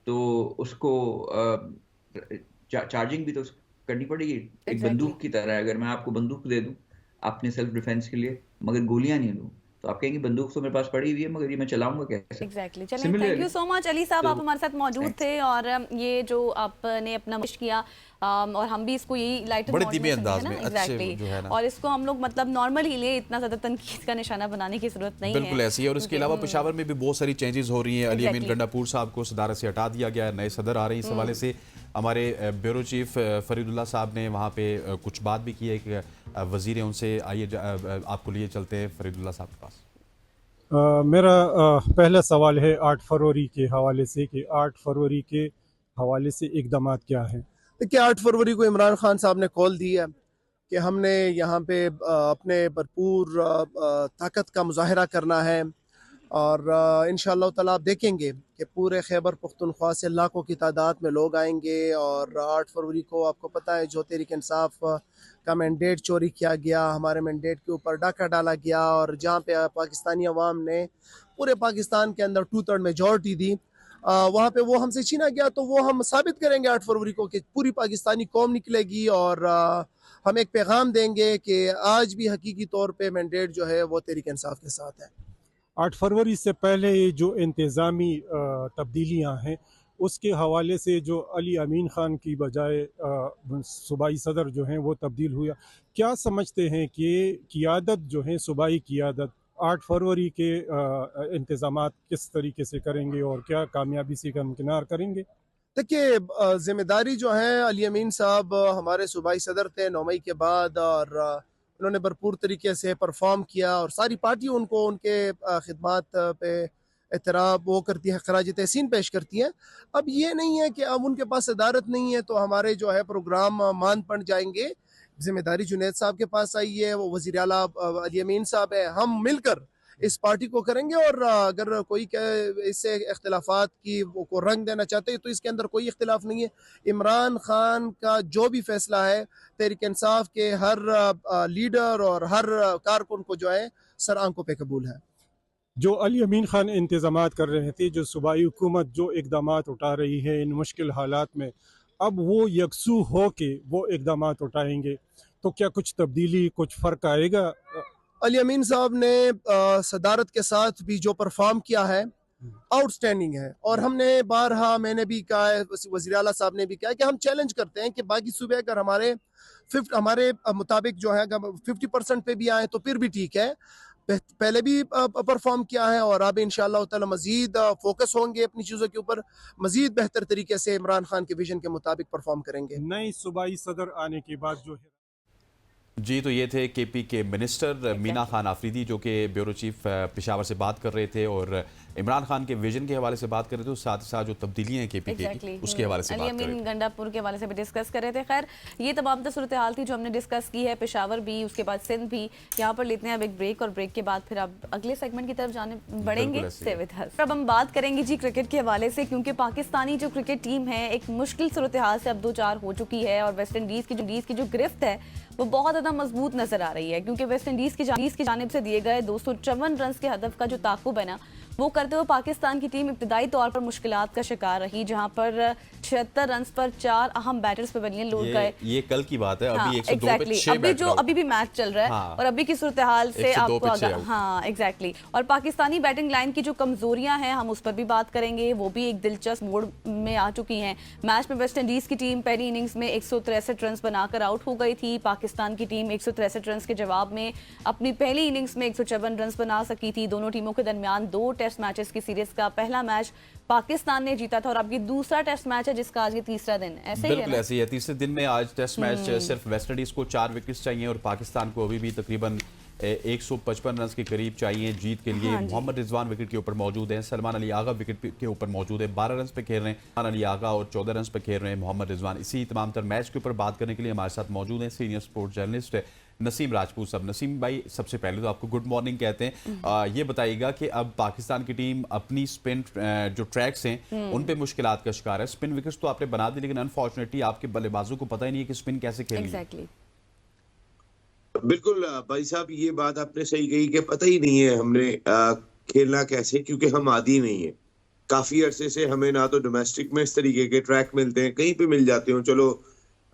तो उसको चार्जिंग भी तो करनी पड़ेगी। एक बंदूक की तरह है, अगर मैं आपको बंदूक दे दूं अपने सेल्फ डिफेंस के लिए मगर गोलियां नहीं दूं तो आप कहेंगे बंदूक तो मेरे पास पड़ी हुई है मगर ये मैं चलाऊंगा कैसे। एग्जैक्टली। चलिए, thank you so much Ali साहब, आप हमारे साथ मौजूद थे और ये जो आपने अपना पेश किया और हम भी इसको यही लाइटर बड़े धीमे अंदाज में एग्जैक्टली जो है ना, और इसको हम लोग मतलब नॉर्मल ही लिए, इतना ज्यादा तनकीद का निशाना बनाने की जरूरत नहीं है। बिल्कुल ऐसी है। और इसके अलावा पेशावर में भी बहुत सारी चेंजेस हो रही हैं। अली अमीन गंडापुर साहब को सदारत से हटा दिया गया है, नए सदर आ रहे हैं। इस हवाले से हमारे ब्यूरो चीफ फरीदुल्लाह साहब ने वहाँ पे कुछ बात भी की है कि वजीर हैं, उनसे आइए आपको लिए चलते हैं फरीदुल्लाह साहब के पास। मेरा पहला सवाल है 8 फरवरी के हवाले से कि 8 फरवरी के हवाले से इकदाम क्या हैं। देखिए, 8 फरवरी को इमरान खान साहब ने कॉल दी है कि हमने यहाँ पे अपने भरपूर ताकत का मुजाहरा करना है और इंशाअल्लाह ताला आप देखेंगे कि पूरे खैबर पख्तूनख्वा से लाखों की तादाद में लोग आएंगे। और 8 फरवरी को आपको पता है जो तहरीक इंसाफ का मैंडेट चोरी किया गया, हमारे मैंडेट के ऊपर डाका डाला गया और जहाँ पे पाकिस्तानी अवाम ने पूरे पाकिस्तान के अंदर 2/3 मेजॉरिटी दी, वहाँ पे वो हमसे छीना गया। तो वो हम साबित करेंगे 8 फरवरी को कि पूरी पाकिस्तानी कौम निकलेगी और हम एक पैगाम देंगे कि आज भी हकीकी तौर पे मैंडेट जो है वो तहरीक इंसाफ के साथ है। 8 फरवरी से पहले जो इंतज़ामी तब्दीलियाँ हैं उसके हवाले से जो अली अमीन ख़ान की बजाय सूबाई सदर जो हैं वो तब्दील हुआ, क्या समझते हैं कि क़ियादत जो है सूबाई क़ियादत 8 फरवरी के इंतज़ामात किस तरीके से करेंगे और क्या कामयाबी से हमकिनार करेंगे? देखिए, जिम्मेदारी जो है अली अमीन साहब हमारे सूबाई सदर थे 9 मई के बाद और उन्होंने भरपूर तरीके से परफॉर्म किया और सारी पार्टी उनको उनके खिदमात पे एतराब वो करती है, खराज तहसीन पेश करती है। अब ये नहीं है कि अब उनके पास सदारत नहीं है तो हमारे जो है प्रोग्राम मान पड़ जाएंगे। जिम्मेदारी जुनैद साहब के पास आई है, वो वज़ीर आला अली अमीन साहब है, हम मिलकर इस पार्टी को करेंगे। और अगर कोई इससे इख्तिलाफात की को रंग देना चाहते हैं तो इसके अंदर कोई इख्तिलाफ नहीं है। इमरान खान का जो भी फैसला है तहरीक इंसाफ के हर लीडर और हर कारकुन को जो है सर आंखों पे कबूल है। जो अली अमीन ख़ान इंतज़ामात कर रहे थे, जो सूबाई हुकूमत जो इक़दामात उठा रही है इन मुश्किल हालात में, अब वो यकसू हो के वो इक़दामात उठाएंगे तो क्या कुछ तब्दीली, कुछ फ़र्क आएगा? अली अमीन साहब ने सदारत के साथ भी जो परफॉर्म किया है आउटस्टैंडिंग है और हमने बारहा मैंने भी कहा है, वज़ीर आला साहब ने भी कहा है कि हम चैलेंज करते हैं कि बाकी सूबे अगर हमारे मुताबिक जो है 50% पे भी आए तो फिर भी ठीक है। पहले भी परफॉर्म किया है और अब इंशाअल्लाह ताला मजीद फोकस होंगे अपनी चीज़ों के ऊपर, मजीद बेहतर तरीके से इमरान खान के विजन के मुताबिक परफॉर्म करेंगे। नई सूबाई सदर आने के बाद जो है जी, तो ये थे केपी के मिनिस्टर मीना खान आफरीदी जो कि ब्यूरो चीफ पेशावर से बात कर रहे थे और इमरान खान के विजन के हवाले से बात कर रहे थे, साथ ही साथ जो तब्दीलियां हैं केपी की उसके हवाले से बात कर रहे थे, गंडापुर के हवाले से भी डिस्कस कर रहे थे। खैर, ये तमाम सूरत हाल थी जो हमने डिस्कस की है, पेशावर भी, उसके बाद सिंध भी। यहाँ पर लेते हैं अब एक ब्रेक और ब्रेक के बाद फिर अब अगले सेगमेंट की तरफ जाने बढ़ेंगे। अब हम बात करेंगे जी क्रिकेट के हवाले से, क्योंकि पाकिस्तानी जो क्रिकेट टीम है एक मुश्किल सूरत हाल से अब 2-4 हो चुकी है और वेस्ट इंडीज़ की जो गिरफ्त है वो बहुत ज़्यादा मजबूत नजर आ रही है, क्योंकि वेस्ट इंडीज़ की जानिब से दिए गए 254 रन के हदफ का जो ताकुब है ना वो करते हुए पाकिस्तान की टीम इब्तदाई तौर पर मुश्किलात का शिकार रही, जहां पर 76 रन पर 4 अहम बैटर्स पवेलियन लौट गए। ये कल की बात है, अभी हाँ, 102 पे exactly. 6 batter out. अभी भी मैच चल रहा है। हाँ, और अभी की सूरत हाल से 102 पे 6 आपको आउट। हाँ एग्जैक्टली और पाकिस्तानी बैटिंग लाइन की जो कमजोरियां हैं हम उस पर भी बात करेंगे, वो भी एक दिलचस्प मोड़ में आ चुकी हैं। मैच में वेस्ट इंडीज की टीम पहली इनिंग्स में 163 रन बनाकर आउट हो गई थी। पाकिस्तान की टीम 163 रन के जवाब में अपनी पहली इनिंग्स में 154 रन बना सकी थी। दोनों टीमों के दरमियान 2 टेस्ट मैचेस की सीरीज का पहला मैच पाकिस्तान ने जीता था और अब ये दूसरा टेस्ट मैच है जिसका आज ये तीसरा दिन ऐसे ही है। बिल्कुल ऐसे ही है, तीसरे दिन में आज टेस्ट मैच सिर्फ वेस्ट इंडीज को 4 विकेट्स चाहिए और पाकिस्तान को अभी भी तकरीबन 155 रन के करीब चाहिए जीत के लिए। मोहम्मद रिजवान विकेट के ऊपर मौजूद हैं, सलमान अली आगा विकेट के ऊपर मौजूद है, 12 रन पे खेल रहे हैं सलमान अली आगा और 14 रन पे खेल रहे हैं मोहम्मद रिजवान। इसी तमाम तर मैच के ऊपर बात करने के लिए हमारे साथ मौजूद हैं senior sports journalist Naseem Rajput साहब। नसीम भाई, सबसे पहले तो आपको गुड मॉर्निंग कहते हैं। ये बताइएगा कि अब पाकिस्तान की टीम अपनी स्पिन जो ट्रैक्स हैं उन पे मुश्किलात का शिकार है। स्पिन विकेट्स तो आपने बना दी, लेकिन अनफॉर्चुनेटली आपके बल्लेबाजों को पता ही नहीं है कि स्पिन कैसे खेलनी है। बिल्कुल भाई साहब, ये बात आपने सही कही कि पता ही नहीं है हमने खेलना कैसे, क्योंकि हम आदी नहीं है। काफी अरसे से हमें ना तो डोमेस्टिक में इस तरीके के ट्रैक मिलते हैं, कहीं पे मिल जाते हो, चलो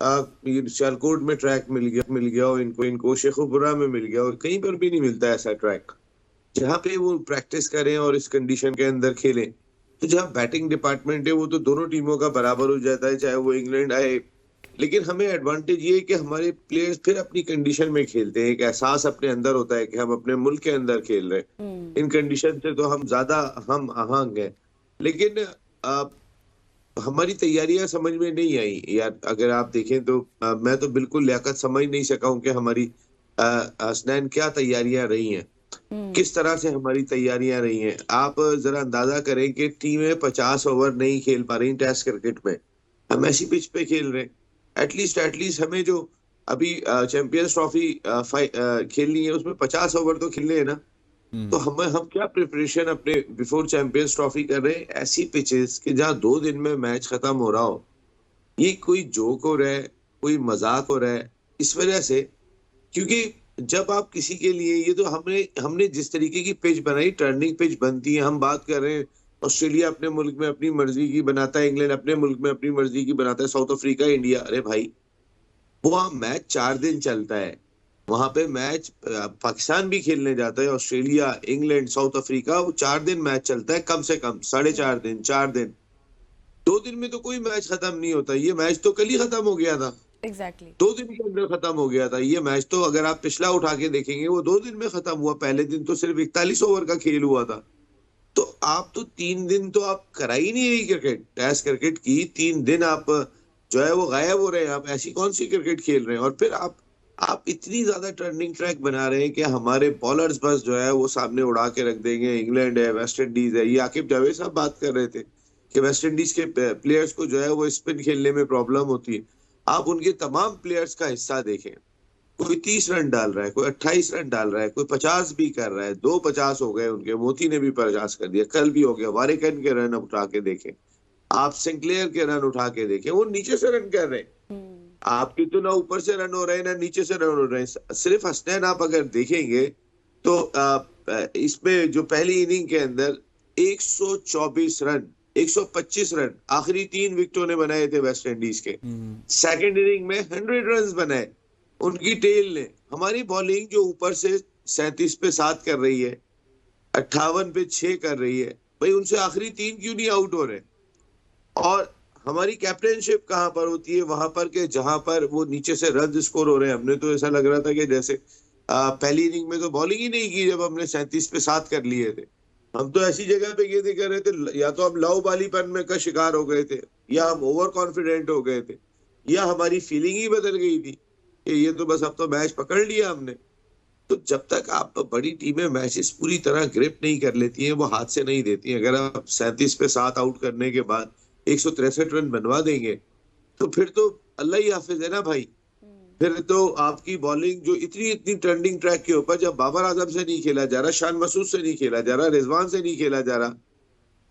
सियालकोट में ट्रैक मिल गया और इनको शेखुपुरा में मिल गया, और कहीं पर भी नहीं मिलता ऐसा ट्रैक जहाँ पे वो प्रैक्टिस करें और इस कंडीशन के अंदर खेलें। तो जहाँ बैटिंग डिपार्टमेंट है वो तो दोनों टीमों का बराबर हो जाता है, चाहे वो इंग्लैंड आए। लेकिन हमें एडवांटेज ये है कि हमारे प्लेयर्स फिर अपनी कंडीशन में खेलते हैं, एक एहसास अपने अंदर होता है कि हम अपने मुल्क के अंदर खेल रहे हैं। इन कंडीशन से तो हम ज्यादा हम आहंग हैं। लेकिन हमारी तैयारियां समझ में नहीं आई यार, अगर आप देखें तो मैं तो बिल्कुल लियाकत समझ नहीं सका हूं कि हमारी हसनैन क्या तैयारियां रही हैं, किस तरह से हमारी तैयारियां रही हैं। आप जरा अंदाजा करें कि टीमें 50 ओवर नहीं खेल पा रही टेस्ट क्रिकेट में, हम ऐसी पिच पे खेल रहे हैं। एटलीस्ट हमें जो अभी चैंपियंस ट्रॉफी खेलनी है उसमें 50 ओवर तो खेलने हैं ना। तो हम क्या प्रिपरेशन अपने बिफोर चैंपियंस ट्रॉफी कर रहे हैं ऐसी पिचेस कि जहाँ 2 दिन में मैच खत्म हो रहा हो। ये कोई जोक हो रहा है, कोई मजाक हो रहा है इस वजह से, क्योंकि जब आप किसी के लिए ये तो हमने जिस तरीके की पिच बनाई, टर्निंग पिच बनती है। हम बात कर रहे हैं ऑस्ट्रेलिया अपने मुल्क में अपनी मर्जी की बनाता है, इंग्लैंड अपने मुल्क में अपनी मर्जी की बनाता है, साउथ अफ्रीका, इंडिया। अरे भाई, वहाँ मैच 4 दिन चलता है, वहां पे मैच पाकिस्तान भी खेलने जाता है, ऑस्ट्रेलिया, इंग्लैंड, साउथ अफ्रीका, वो 4 दिन मैच चलता है, कम से कम 4.5 दिन, 4 दिन। 2 दिन में तो कोई मैच खत्म नहीं होता। ये मैच तो कल ही खत्म हो गया था, एग्जैक्टली 2 दिन के अंदर खत्म हो गया था ये मैच। तो अगर आप पिछला उठा के देखेंगे वो 2 दिन में खत्म हुआ। पहले दिन तो सिर्फ 41 ओवर का खेल हुआ था। तो आप तो 3 दिन तो आप करा ही नहीं रही क्रिकेट, टेस्ट क्रिकेट की 3 दिन आप जो है वो गायब हो रहे हैं। आप ऐसी कौन सी क्रिकेट खेल रहे हैं? और फिर आप इतनी ज्यादा टर्निंग ट्रैक बना रहे हैं कि हमारे बॉलर्स बस जो है वो सामने उड़ा के रख देंगे। इंग्लैंड है, वेस्ट इंडीज है, ये आकिब जावेद साहब बात कर रहे थे कि वेस्ट इंडीज के प्लेयर्स को जो है वो स्पिन खेलने में प्रॉब्लम होती है। आप उनके तमाम प्लेयर्स का हिस्सा देखें, कोई 30 रन डाल रहा है, कोई 28 रन डाल रहा है, कोई 50 भी कर रहा है। 2 50 हो गए उनके, मोती ने भी 50 कर दिया, कल भी हो गया। वारिकन के रन उठा के देखें, आप सिंक्लेयर के रन उठा के देखें, वो नीचे से रन कर रहे हैं। आपकी तो ना ऊपर से रन हो रहे हैं ना नीचे से रन हो रहे हैं। सिर्फ हसनैन आप अगर देखेंगे तो इसमें जो पहली इनिंग के अंदर 124 रन, 125 रन आखिरी 3 विकेटों ने बनाए थे वेस्ट इंडीज के। सेकंड इनिंग में 100 रन बनाए उनकी टेल ने। हमारी बॉलिंग जो ऊपर से 37 पे 7 कर रही है, 58 पे 6 कर रही है, भाई उनसे आखिरी 3 क्यों नहीं आउट हो रहे? और हमारी कैप्टनशिप कहां पर होती है? वहां पर के जहां पर वो नीचे से रन स्कोर हो रहे हैं। हमने तो ऐसा लग रहा था कि जैसे पहली इनिंग में तो बॉलिंग ही नहीं की जब हमने 37 पे 7 कर लिए थे। हम तो ऐसी जगह पे ये कर रहे थे, या तो हम लाउबालीपन में का शिकार हो गए थे, या हम ओवर कॉन्फिडेंट हो गए थे, या हमारी फीलिंग ही बदल गई थी कि ये तो बस अब तो मैच पकड़ लिया हमने। तो जब तक आप बड़ी टीमें मैचेस पूरी तरह ग्रिप नहीं कर लेती हैं, वो हाथ से नहीं देती हैं। अगर आप 37 पे 7 आउट करने के बाद 163 रन बनवा देंगे तो फिर तो अल्लाह ही हाफिज है ना भाई। फिर तो आपकी बॉलिंग जो इतनी टर्निंग ट्रैक के ऊपर, जब बाबर आजम से नहीं खेला जा रहा, शान मसूद से नहीं खेला जा रहा, रिजवान से नहीं खेला जा रहा,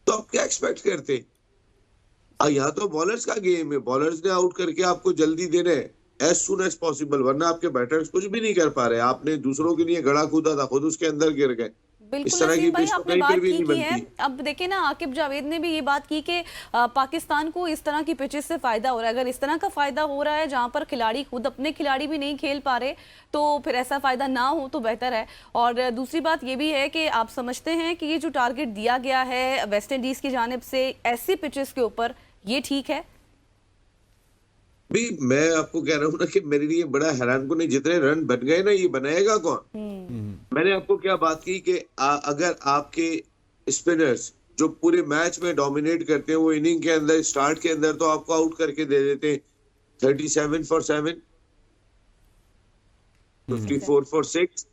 तो आप क्या एक्सपेक्ट करते? यहाँ तो बॉलर्स का गेम है, बॉलर्स ने आउट करके आपको जल्दी देना है एज सुन एज पॉसिबल, वरना आपके बैटर्स कुछ भी नहीं कर पा रहे। आपने दूसरों के लिए गड़ा कूदा था, खुद उसके अंदर गिर गए। बिल्कुल इस तरह की नसीम भाई, पिच तो आपने कहीं बात पर भी की नहीं है। बनती। अब देखिए ना, आकिब जावेद ने भी ये बात की कि पाकिस्तान को इस तरह की पिचेस से फायदा हो रहा है। अगर इस तरह का फायदा हो रहा है जहां पर खिलाड़ी खुद अपने खिलाड़ी भी नहीं खेल पा रहे, तो फिर ऐसा फायदा ना हो तो बेहतर है। और दूसरी बात ये भी है कि आप समझते हैं कि ये जो टारगेट दिया गया है वेस्ट इंडीज की जानिब से ऐसी पिचेस के ऊपर, ये ठीक है? भी मैं आपको कह रहा हूँ ना कि मेरे लिए बड़ा हैरान को नहीं, जितने रन बन गए ना, ये बनाएगा कौन? मैंने आपको क्या बात की कि अगर आपके स्पिनर्स जो पूरे मैच में डोमिनेट करते हैं, वो इनिंग के अंदर स्टार्ट के अंदर तो आपको आउट करके दे देते हैं 37 for 7, 54 for 6,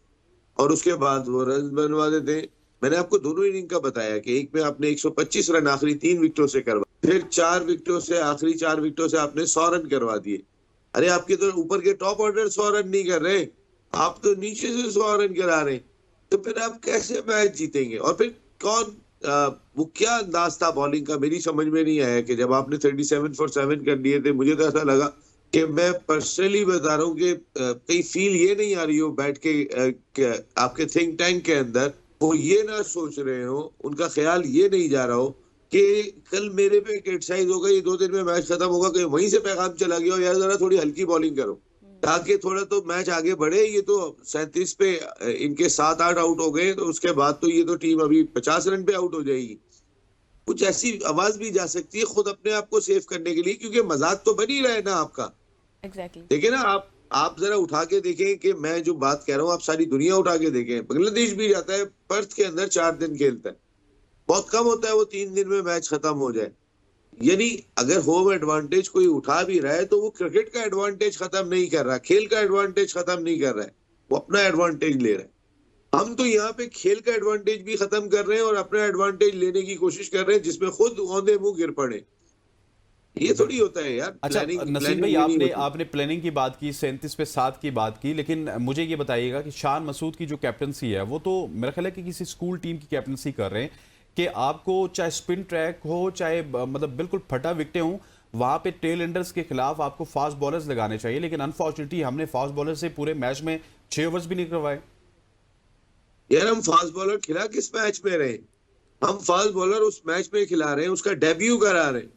और उसके बाद वो रन बनवा देते हैं। मैंने आपको दोनों इनिंग का बताया कि एक में आपने 125 रन आखिरी 3 विकेटों से करवा, फिर 4 विकेटों से, आखिरी 4 विकेटों से आपने 100 रन करवा दिए। अरे आपके तो ऊपर के टॉप ऑर्डर 100 रन नहीं कर रहे, आप तो नीचे से 100 रन करा रहे, तो फिर आप कैसे मैच जीतेंगे? और फिर कौन वो क्या अंदाज था बॉलिंग का, मेरी समझ में नहीं आया कि जब आपने 37 for 7 कर दिए थे, मुझे तो ऐसा लगा कि मैं पर्सनली बता रहा हूँ कि कहीं फील ये नहीं आ रही हो बैठ के आपके थिंक टैंक के अंदर वो ये ना सोच रहे हो, उनका ख्याल ये नहीं जा रहा हो कि कल मेरे पे क्रिटिसाइज होगा, ये 2 दिन में मैच खत्म होगा, कि वहीं से पैगाम चला गया हो, यार जरा थोड़ी हल्की बॉलिंग करो ताकि थोड़ा तो मैच आगे बढ़े। ये तो 37 पे इनके 7-8 आउट हो गए, तो उसके बाद तो ये तो टीम अभी 50 रन पे आउट हो जाएगी। कुछ ऐसी आवाज भी जा सकती है खुद अपने आप को सेव करने के लिए, क्योंकि मजाक तो बन ही रहा है ना आपका। एग्जैक्टली। देखिए ना, आप जरा उठा के देखें कि मैं जो बात कह रहा हूँ, आप सारी दुनिया उठा के देखें, बांग्लादेश भी जाता है पर्थ के अंदर 4 दिन खेलता है, बहुत कम होता है वो 3 दिन में मैच खत्म हो जाए। यानी अगर होम एडवांटेज कोई उठा भी रहा है तो वो क्रिकेट का एडवांटेज खत्म नहीं कर रहा, खेल का एडवांटेज खत्म नहीं कर रहा है, वो अपना एडवांटेज ले रहा है। हम तो यहाँ पे खेल का एडवांटेज भी खत्म कर रहे हैं और अपना एडवांटेज लेने की कोशिश कर रहे हैं, जिसमें खुद औंधे मुंह गिर पड़े। ये थोड़ी होता है यार। अच्छा नसीम भाई, आपने प्लानिंग की बात की, 37 पे 7 की बात की, लेकिन मुझे ये बताइएगा कि शान मसूद की जो कैप्टनसी है वो तो मेरा ख्याल है कि किसी स्कूल टीम की कैप्टनसी कर रहे हैं, कि आपको चाहे स्पिन ट्रैक हो, चाहे मतलब बिल्कुल फटा विकेटें हो, वहां पे टेल एंडर्स के खिलाफ आपको फास्ट बॉलर्स लगाने चाहिए। लेकिन अनफॉर्चुनेटली हमने फास्ट बॉलर से पूरे मैच में 6 ओवर्स भी नहीं करवाए। यार हम फास्ट बॉलर खिला किस मैच में रहे? हम फास्ट बॉलर उस मैच में खिला रहे हैं, उसका डेब्यू करा रहे हैं।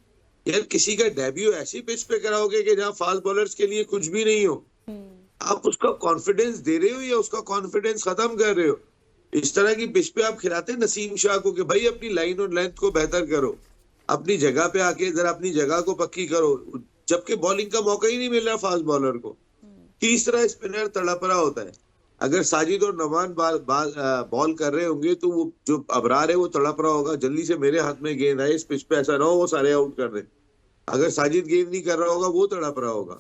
यार किसी का डेब्यू ऐसी पिच पे कराओगे कि जहां फास्ट बॉलर्स के लिए कुछ भी नहीं हो? आप उसका कॉन्फिडेंस दे रहे हो या उसका कॉन्फिडेंस खत्म कर रहे हो? इस तरह की पिच पे आप खिलाते नसीम शाह को कि भाई अपनी लाइन और लेंथ को बेहतर करो, अपनी जगह पे आके जरा अपनी जगह को पक्की करो, जबकि बॉलिंग का मौका ही नहीं मिल रहा फास्ट बॉलर को। तीसरा स्पिनर तड़प रहा होता है। अगर साजिद और नवान बॉल कर रहे होंगे तो वो जो अबरार है वो तड़प रहा होगा, जल्दी से मेरे हाथ में गेंद आए, इस पिच पे ऐसा ना हो वो सारे आउट कर रहे। अगर साजिद गेंद नहीं कर रहा होगा, वो तड़प रहा होगा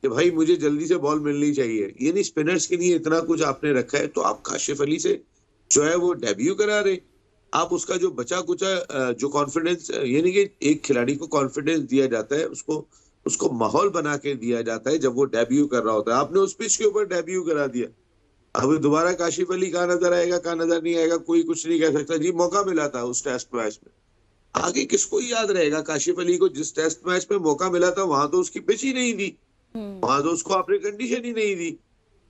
कि भाई मुझे जल्दी से बॉल मिलनी चाहिए। यानी स्पिनर्स के लिए इतना कुछ आपने रखा है, तो आप काशिफ अली से जो है वो डेब्यू करा रहे, आप उसका जो बचा कुचा जो कॉन्फिडेंस, यानी कि एक खिलाड़ी को कॉन्फिडेंस दिया जाता है, उसको माहौल बना के दिया जाता है जब वो डेब्यू कर रहा होता है। आपने उस पिच के ऊपर डेब्यू करा दिया, अब दोबारा काशिफ अली कहाँ नजर आएगा, कहाँ नजर नहीं आएगा, कोई कुछ नहीं कह सकता। जी मौका मिला था उस टेस्ट मैच में, आगे किसको याद रहेगा? काशिफ अली को जिस टेस्ट मैच में मौका मिला था वहां तो उसकी पिच ही नहीं दी, वहां तो उसको आपने कंडीशन ही नहीं दी।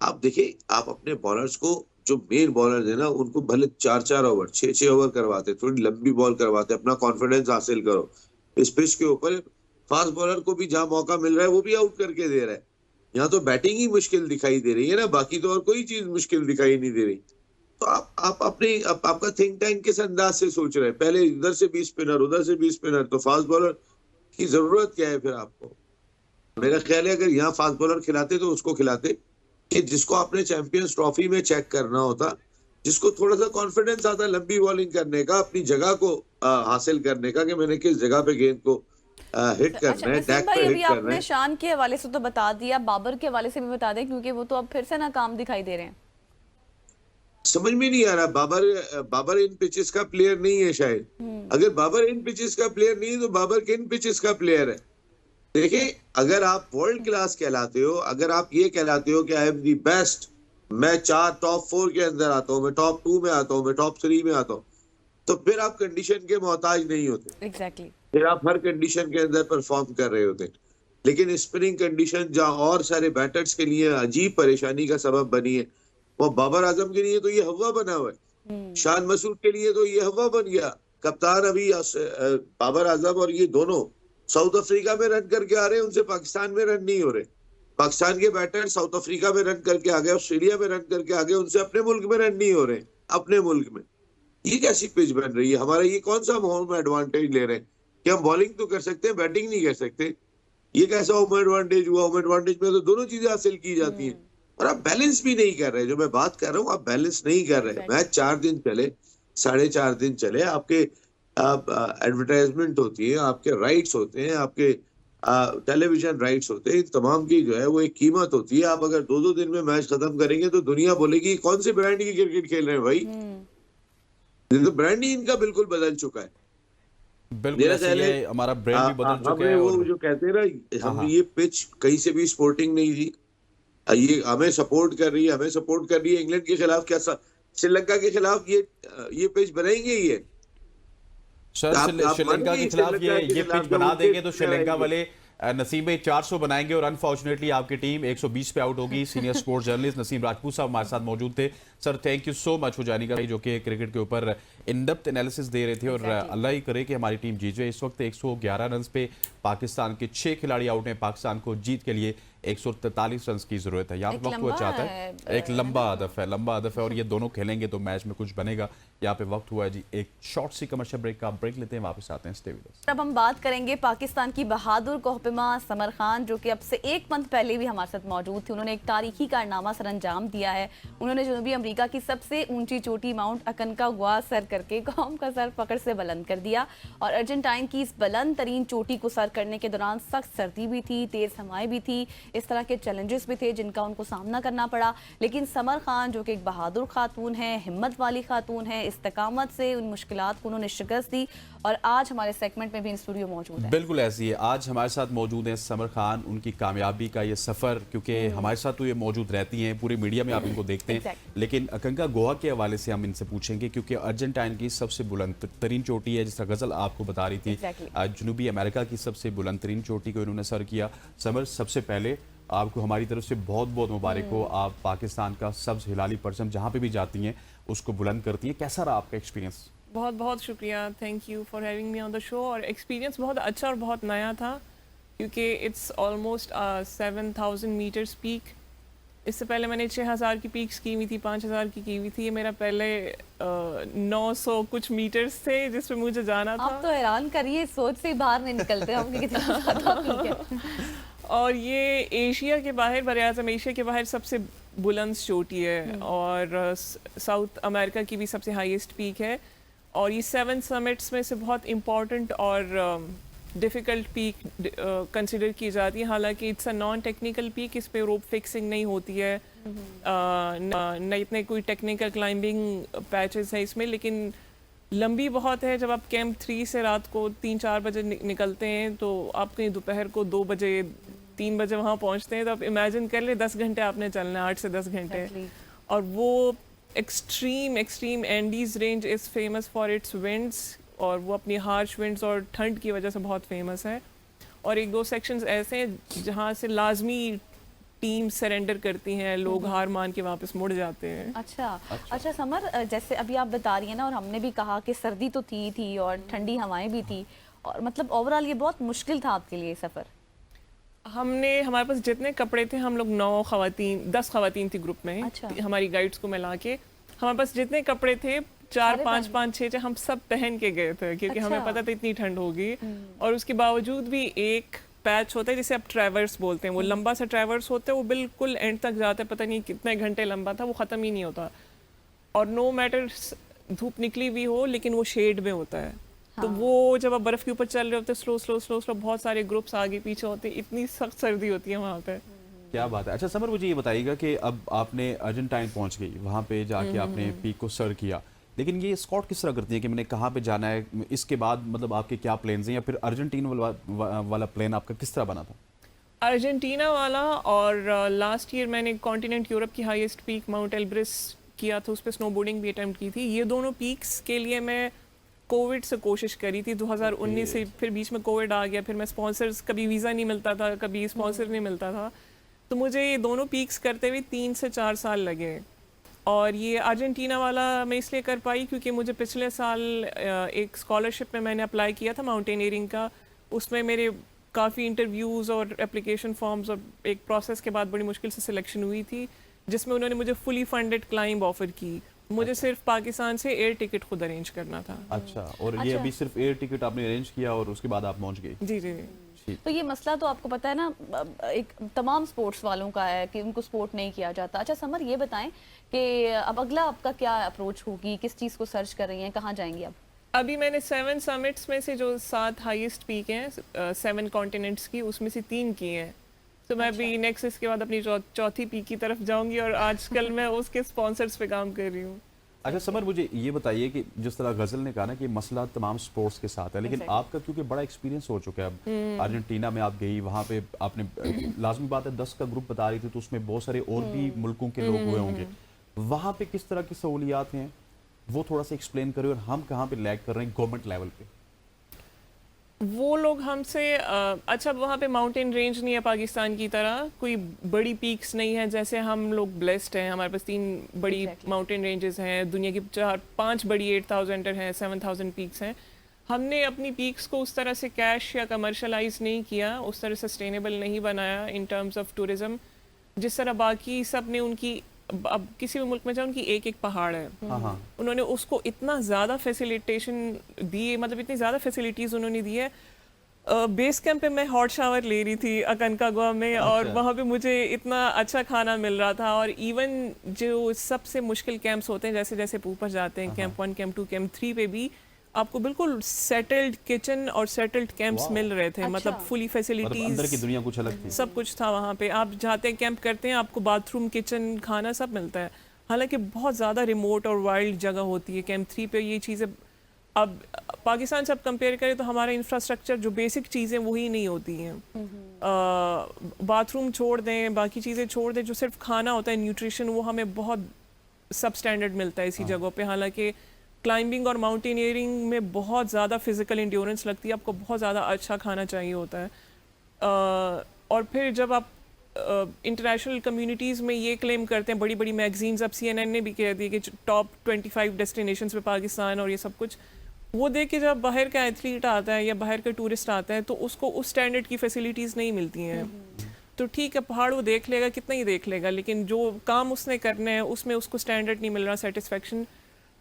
आप देखिए, आप अपने बॉलर्स को, जो मेन बॉलर है ना, उनको भले 4-4 ओवर 6-6 ओवर करवाते, थोड़ी लंबी बॉल करवाते, अपना कॉन्फिडेंस हासिल करो। इस पिच के ऊपर फास्ट बॉलर को भी जहां मौका मिल रहा है वो भी आउट करके दे रहा है। यहाँ तो बैटिंग ही मुश्किल दिखाई दे रही है ना, बाकी तो और कोई चीज मुश्किल दिखाई नहीं दे रही। तो आप अपने आपका थिंक टैंक किस अंदाज से सोच रहे हैं? पहले इधर से 20 स्पिनर, उधर से 20 स्पिनर, तो फास्ट बॉलर की जरूरत क्या है फिर आपको? मेरा ख्याल है अगर यहाँ फास्ट बॉलर खिलाते तो उसको खिलाते कि जिसको आपने चैंपियंस ट्रॉफी में चेक करना होता, जिसको थोड़ा सा कॉन्फिडेंस आता लंबी बॉलिंग करने का, अपनी जगह को हासिल करने का, कि मैंने किस जगह पे गेंद को हिट करना है, टैग पे हिट करना आपने है। शान के हवाले से तो बता दिया, बाबर के हवाले से भी बता दें, क्योंकि वो तो अब फिर से नाकाम दिखाई दे रहे हैं। समझ में नहीं आ रहा, बाबर इन पिचेस का प्लेयर नहीं है शायद। अगर बाबर इन पिचेस का प्लेयर नहीं है तो बाबर किन पिचेस का प्लेयर है? देखिए, अगर आप वर्ल्ड क्लास कहलाते हो, अगर आप ये कहलाते हो कि आई एम दी बेस्ट, मैं टॉप 4 के अंदर आता हूँ, मैं टॉप 2 में आता हूँ, मैं टॉप 3 में आता हूँ, तो फिर आप कंडीशन के मोहताज नहीं होते। एग्जैक्टली। फिर आप हर कंडीशन के अंदर परफॉर्म कर रहे होते। लेकिन स्पिनिंग कंडीशन जहां और सारे बैटर्स के लिए अजीब परेशानी का सबब बनी है, वो बाबर आजम के लिए तो ये हवा बना हुआ है। शान मसूद के लिए तो ये हवा बन गया। कप्तान अभी बाबर आजम और ये दोनों साउथ अफ्रीका में रन करके आ रहे हैं, उनसे पाकिस्तान में रन नहीं हो रहे। पाकिस्तान के बैटर साउथ अफ्रीका में रन करके आ गए, ऑस्ट्रेलिया में रन करके आ गए, उनसे अपने मुल्क में रन नहीं हो रहे अपने मुल्क में। ये कैसी पिच बन रही है हमारा? ये कौन सा होम एडवांटेज ले रहे हैं कि हम बॉलिंग तो कर सकते हैं, बैटिंग नहीं कर सकते? ये कैसा होम एडवांटेज हुआ? होम एडवांटेज में तो दोनों चीजें हासिल की जाती हैं और आप बैलेंस भी नहीं कर रहे। जो मैं बात कर रहा हूँ, आप बैलेंस नहीं कर रहे। मैच 4 दिन चले, 4.5 दिन चले, आपके एडवर्टाइजमेंट होती है, आपके राइट्स होते हैं, आपके टेलीविजन राइट्स होते हैं, तमाम की जो है वो एक कीमत होती है। आप अगर 2-2 दिन में मैच खत्म करेंगे तो दुनिया बोलेगी कौन से ब्रांड की क्रिकेट खेल रहे हैं भाई। तो ब्रांड ही इनका बिल्कुल बदल चुका है। बिल्कुल ऐसे ही है, हमारा ब्रांड भी बदल चुका है। वो जो कहते हैं ना, हम ये पिच कहीं से भी स्पोर्टिंग नहीं थी, ये हमें सपोर्ट कर रही है, हमें सपोर्ट कर रही है। इंग्लैंड के खिलाफ क्या, श्रीलंका के खिलाफ ये पिच बनाएंगे ही है। सर श्रीलंका के खिलाफ ये पिच बना देंगे तो श्रीलंका वाले नसीम भाई 400 बनाएंगे और अनफॉर्चुनेटली आपकी टीम 120 पे आउट होगी। Senior sports journalist Naseem Rajput साहब हमारे साथ मौजूद थे। Sir thank you so much हो जाने का, जो कि क्रिकेट के ऊपर इन डेप्थ एनालिसिस दे रहे थे और अल्लाह ही करे कि हमारी टीम जीत जाए। इस वक्त 111 रन पे पाकिस्तान के 6 खिलाड़ी आउट हैं। पाकिस्तान को जीत के लिए 143 रन की जरूरत है। यहाँ पे वक्त हुआ चाहता है, एक लंबा हदफ है और ये दोनों खेलेंगे तो मैच में कुछ बनेगा। यहाँ पे वक्त हुआ है जी एक शॉर्ट सी कमर्शियल ब्रेक का, ब्रेक लेते हैं, वापस आते हैं। Stay with us. अब हम बात करेंगे पाकिस्तान की बहादुर कोहपेमा समर खान, जो कि अब से 1 मंथ पहले भी हमारे साथ मौजूद थी। उन्होंने एक तारीखी कारनामा सर अंजाम दिया है। उन्होंने जनूबी अमेरिका की सबसे ऊंची चोटी माउंट अकनकागुआ सर करके कौम का सर पकड़ से बुलंद कर दिया और अर्जेंटाइन की इस बुलंद तरीन चोटी को सर करने के दौरान सख्त सर्दी भी थी, तेज हवाएं भी थी, इस तरह के चैलेंजेस भी थे जिनका उनको सामना करना पड़ा। लेकिन समर खान जो कि एक बहादुर खातून है, हिम्मत वाली खातून है, इस्तकामत से उन मुश्किलात को उन्होंने शिकस्त दी और आज हमारे सेगमेंट में भी इन स्टूडियो मौजूद है। बिल्कुल ऐसी है, आज हमारे साथ मौजूद हैं समर खान। उनकी कामयाबी का ये सफ़र, क्योंकि हमारे साथ तो ये मौजूद रहती हैं, पूरे मीडिया में आप इनको देखते हैं, लेकिन अकनकागुआ के हवाले से हम इनसे पूछेंगे क्योंकि अर्जेंटाइन की सबसे बुलंद तरीन चोटी है, जिसका गजल आपको बता रही थी। जनूबी अमेरिका की सबसे बुलंद तरीन चोटी को इन्होंने सर किया। समर, सबसे पहले आपको हमारी तरफ से बहुत बहुत मुबारक हो। आप पाकिस्तान का सब्ज हिलाली परचम जहाँ पे भी जाती हैं उसको बुलंद करती हैं। कैसा रहा आपका एक्सपीरियंस? बहुत बहुत शुक्रिया, thank you for having me on the show. और एक्सपीरियंस बहुत अच्छा और बहुत नया था क्योंकि इट्स ऑलमोस्ट 7000 मीटर्स पीक। इससे पहले मैंने 6000 की पीक्स की हुई थी, 5000 की हुई थी। ये मेरा पहले 900 कुछ मीटर्स थे जिसमें मुझे जाना था। आप तो हैरान करिए, सोच से बाहर नहीं निकलते हम कितना ज़्यादा। और ये एशिया के बाहर, बरआज़म एशिया के बाहर सबसे बुलंद चोटी है और साउथ अमेरिका की भी सबसे हाईएस्ट पीक है। और ये 7 समिट्स में से बहुत इम्पॉर्टेंट और डिफ़िकल्ट पीक कंसिडर की जाती है। हालांकि it's a non technical peak, इस पे रोप फिक्सिंग नहीं होती है, न इतने कोई टेक्निकल क्लाइंबिंग पैचेस है इसमें, लेकिन लंबी बहुत है। जब आप कैंप 3 से रात को 3-4 बजे निकलते हैं तो आप कहीं दोपहर को 2 बजे 3 बजे वहाँ पहुँचते हैं, तो आप इमेजिन कर ले 10 घंटे आपने चलना है, 8 से 10 घंटे। और वो extreme Andes range is famous for its winds और वो अपनी हार्श विंड्स और ठंड की वजह से बहुत फेमस है। और 1-2 सेक्शंस ऐसे हैं जहाँ से लाजमी टीम सरेंडर करती हैं, लोग हार मान के वापस मुड़ जाते हैं। अच्छा समर, जैसे अभी आप बता रही हैं ना, और हमने भी कहा कि सर्दी तो थी और ठंडी हवाएं भी थी, और मतलब ओवरऑल ये बहुत मुश्किल था आपके लिए सफ़र। हमारे पास जितने कपड़े थे, हम लोग 10 खवातीन थी ग्रुप में। हमारी गाइड्स को मिला के हमारे पास जितने कपड़े थे 4, 5, 6 हम सब पहन के गए थे क्योंकि हमें पता था इतनी ठंड होगी। और उसके बावजूद भी एक पैच होता है जिसे आप ट्रैवर्स बोलते हैं, वो लंबा सा ट्रैवर्स होता है, वो बिल्कुल एंड तक जाता है, पता नहीं कितने घंटे लंबा था, वो ख़त्म ही नहीं होता। और नो मैटर धूप निकली भी हो, लेकिन वो शेड में होता है। तो वो जब आप बर्फ़ के ऊपर चल रहे होते स्लो बहुत सारे ग्रुप्स आगे पीछे होते, इतनी सख्त सर्दी होती है वहाँ पे। क्या बात है। अच्छा समर, मुझे ये बताइएगा कि अब आपने अर्जेंटाइन पहुँच गई, वहाँ पे जाके आपने पीक को सर किया, लेकिन ये स्कॉट किस तरह करती है कि मैंने कहाँ पे जाना है, इसके बाद मतलब आपके क्या प्लान्स हैं, या फिर अर्जेंटीना वाला प्लान आपका किस तरह बना था? अर्जेंटीना वाला, और लास्ट ईयर मैंने कॉन्टिनेंट यूरोप की हाईएस्ट पीक माउंट एल्ब्रिस किया था, उस पर स्नोबोर्डिंग भी अटेम्प्ट की थी। ये दोनों पीक्स के लिए मैं कोविड से कोशिश करी थी 2019 से, फिर बीच में कोविड आ गया, फिर मैं स्पॉन्सर्स, कभी वीज़ा नहीं मिलता था, कभी स्पॉन्सर नहीं मिलता था, तो मुझे ये दोनों पीक्स करते हुए 3 से 4 साल लगे। और ये अर्जेंटीना वाला मैं इसलिए कर पाई क्योंकि मुझे पिछले साल एक स्कॉलरशिप में मैंने अप्लाई किया था माउंटेनियरिंग का, उसमें मेरे काफ़ी इंटरव्यूज़ और एप्लीकेशन फॉर्म्स और एक प्रोसेस के बाद बड़ी मुश्किल से सिलेक्शन हुई थी, जिसमें उन्होंने मुझे फुली फंडेड क्लाइंब ऑफर की। मुझे सिर्फ पाकिस्तान से एयर टिकट खुद अरेंज करना था। अच्छा, और ये अभी सिर्फ एयर टिकट आपने अरेंज किया और उसके बाद आप पहुंच गए? जी जी। तो ये मसला तो आपको पता है ना, एक तमाम स्पोर्ट्स वालों का है कि उनको सपोर्ट नहीं किया जाता। अच्छा समर, ये बताएं कि अब अगला आपका क्या अप्रोच होगी, किस चीज़ को सर्च कर रही हैं, कहाँ जाएंगी अब? अभी मैंने 7 समिट्स में से जो 7 हाईएस्ट पीक हैं 7 कॉन्टिनेंट्स की, उसमें से 3 की हैं। तो मैं अभी नेक्स्ट इसके बाद अपनी चौथी पीक की तरफ जाऊंगी और आजकल मैं उसके स्पॉन्सर्स पे काम कर रही हूँ। अच्छा समर, मुझे ये बताइए कि जिस तरह गजल ने कहा ना कि मसला तमाम स्पोर्ट्स के साथ है, लेकिन आपका क्योंकि बड़ा एक्सपीरियंस हो चुका है, अब अर्जेंटीना में आप गई, वहाँ पे आपने लाजमी बात है 10 का ग्रुप बता रही थी, तो उसमें बहुत सारे और भी मुल्कों के लोग हुए होंगे, वहाँ पे किस तरह की सहूलियात हैं वो थोड़ा सा एक्सप्लेन करें, और हम कहाँ पे लैग कर रहे हैं गवर्नमेंट लेवल पे? वो लोग हमसे अच्छा, वहाँ पे माउंटेन रेंज नहीं है पाकिस्तान की तरह, कोई बड़ी पीक्स नहीं है, जैसे हम लोग ब्लेस्ड हैं, हमारे पास 3 बड़ी माउंटेन रेंजेस हैं, दुनिया की 4-5 बड़ी 8000 हैं, 7000 पीक्स हैं। हमने अपनी पीक्स को उस तरह से कैश या कमर्शलाइज नहीं किया, उस तरह सस्टेनेबल नहीं बनाया इन टर्म्स ऑफ टूरिज्म, जिस तरह बाकी सब ने उनकी, अब किसी भी मुल्क में जाओ उनकी एक पहाड़ है, उन्होंने उसको इतना ज़्यादा फैसिलिटेशन दी, मतलब इतनी ज़्यादा फैसिलिटीज़ उन्होंने दी है। बेस कैंप पे मैं हॉट शावर ले रही थी अकनकागुआ में, और वहाँ पे मुझे इतना अच्छा खाना मिल रहा था। और इवन जो सबसे मुश्किल कैंप्स होते हैं, जैसे जैसे ऊपर जाते हैं, कैंप 1, कैंप 2, कैंप 3 पे भी आपको बिल्कुल सेटल्ड किचन और सेटल्ड कैंप्स मिल रहे थे। मतलब फुली फैसिलिटीज, अंदर की दुनिया कुछ अलग थी, सब कुछ था वहाँ पे। आप जाते हैं कैंप करते हैं, आपको बाथरूम, किचन, खाना सब मिलता है। हालांकि बहुत ज़्यादा रिमोट और वाइल्ड जगह होती है कैंप 3 पे ये चीज़ें। अब पाकिस्तान से आप कंपेयर करें तो हमारा इंफ्रास्ट्रक्चर, जो बेसिक चीज़ें वही नहीं होती हैं। बाथरूम छोड़ दें, बाकी चीज़ें छोड़ दें, जो सिर्फ खाना होता है, न्यूट्रिशन, वो हमें बहुत सब स्टैंडर्ड मिलता है इसी जगहों पे। हालांकि क्लाइंबिंग और माउंटेनियरिंग में बहुत ज़्यादा फिजिकल इंड्योरेंस लगती है, आपको बहुत ज़्यादा अच्छा खाना चाहिए होता है। और फिर जब आप इंटरनेशनल कम्युनिटीज़ में ये क्लेम करते हैं, बड़ी बड़ी मैगजीन्स, अब CNN ने भी कह दी कि टॉप 25 डेस्टिनेशंस पे पाकिस्तान और ये सब कुछ, वो देख के जब बाहर का एथलीट आता है या बाहर का टूरिस्ट आता है तो उसको उस स्टैंडर्ड की फैसिलिटीज़ नहीं मिलती हैं। तो ठीक है, पहाड़ वो देख लेगा, कितना ही देख लेगा, लेकिन जो काम उसने करना है उसमें उसको स्टैंडर्ड नहीं मिल रहा, सेटिस्फेक्शन।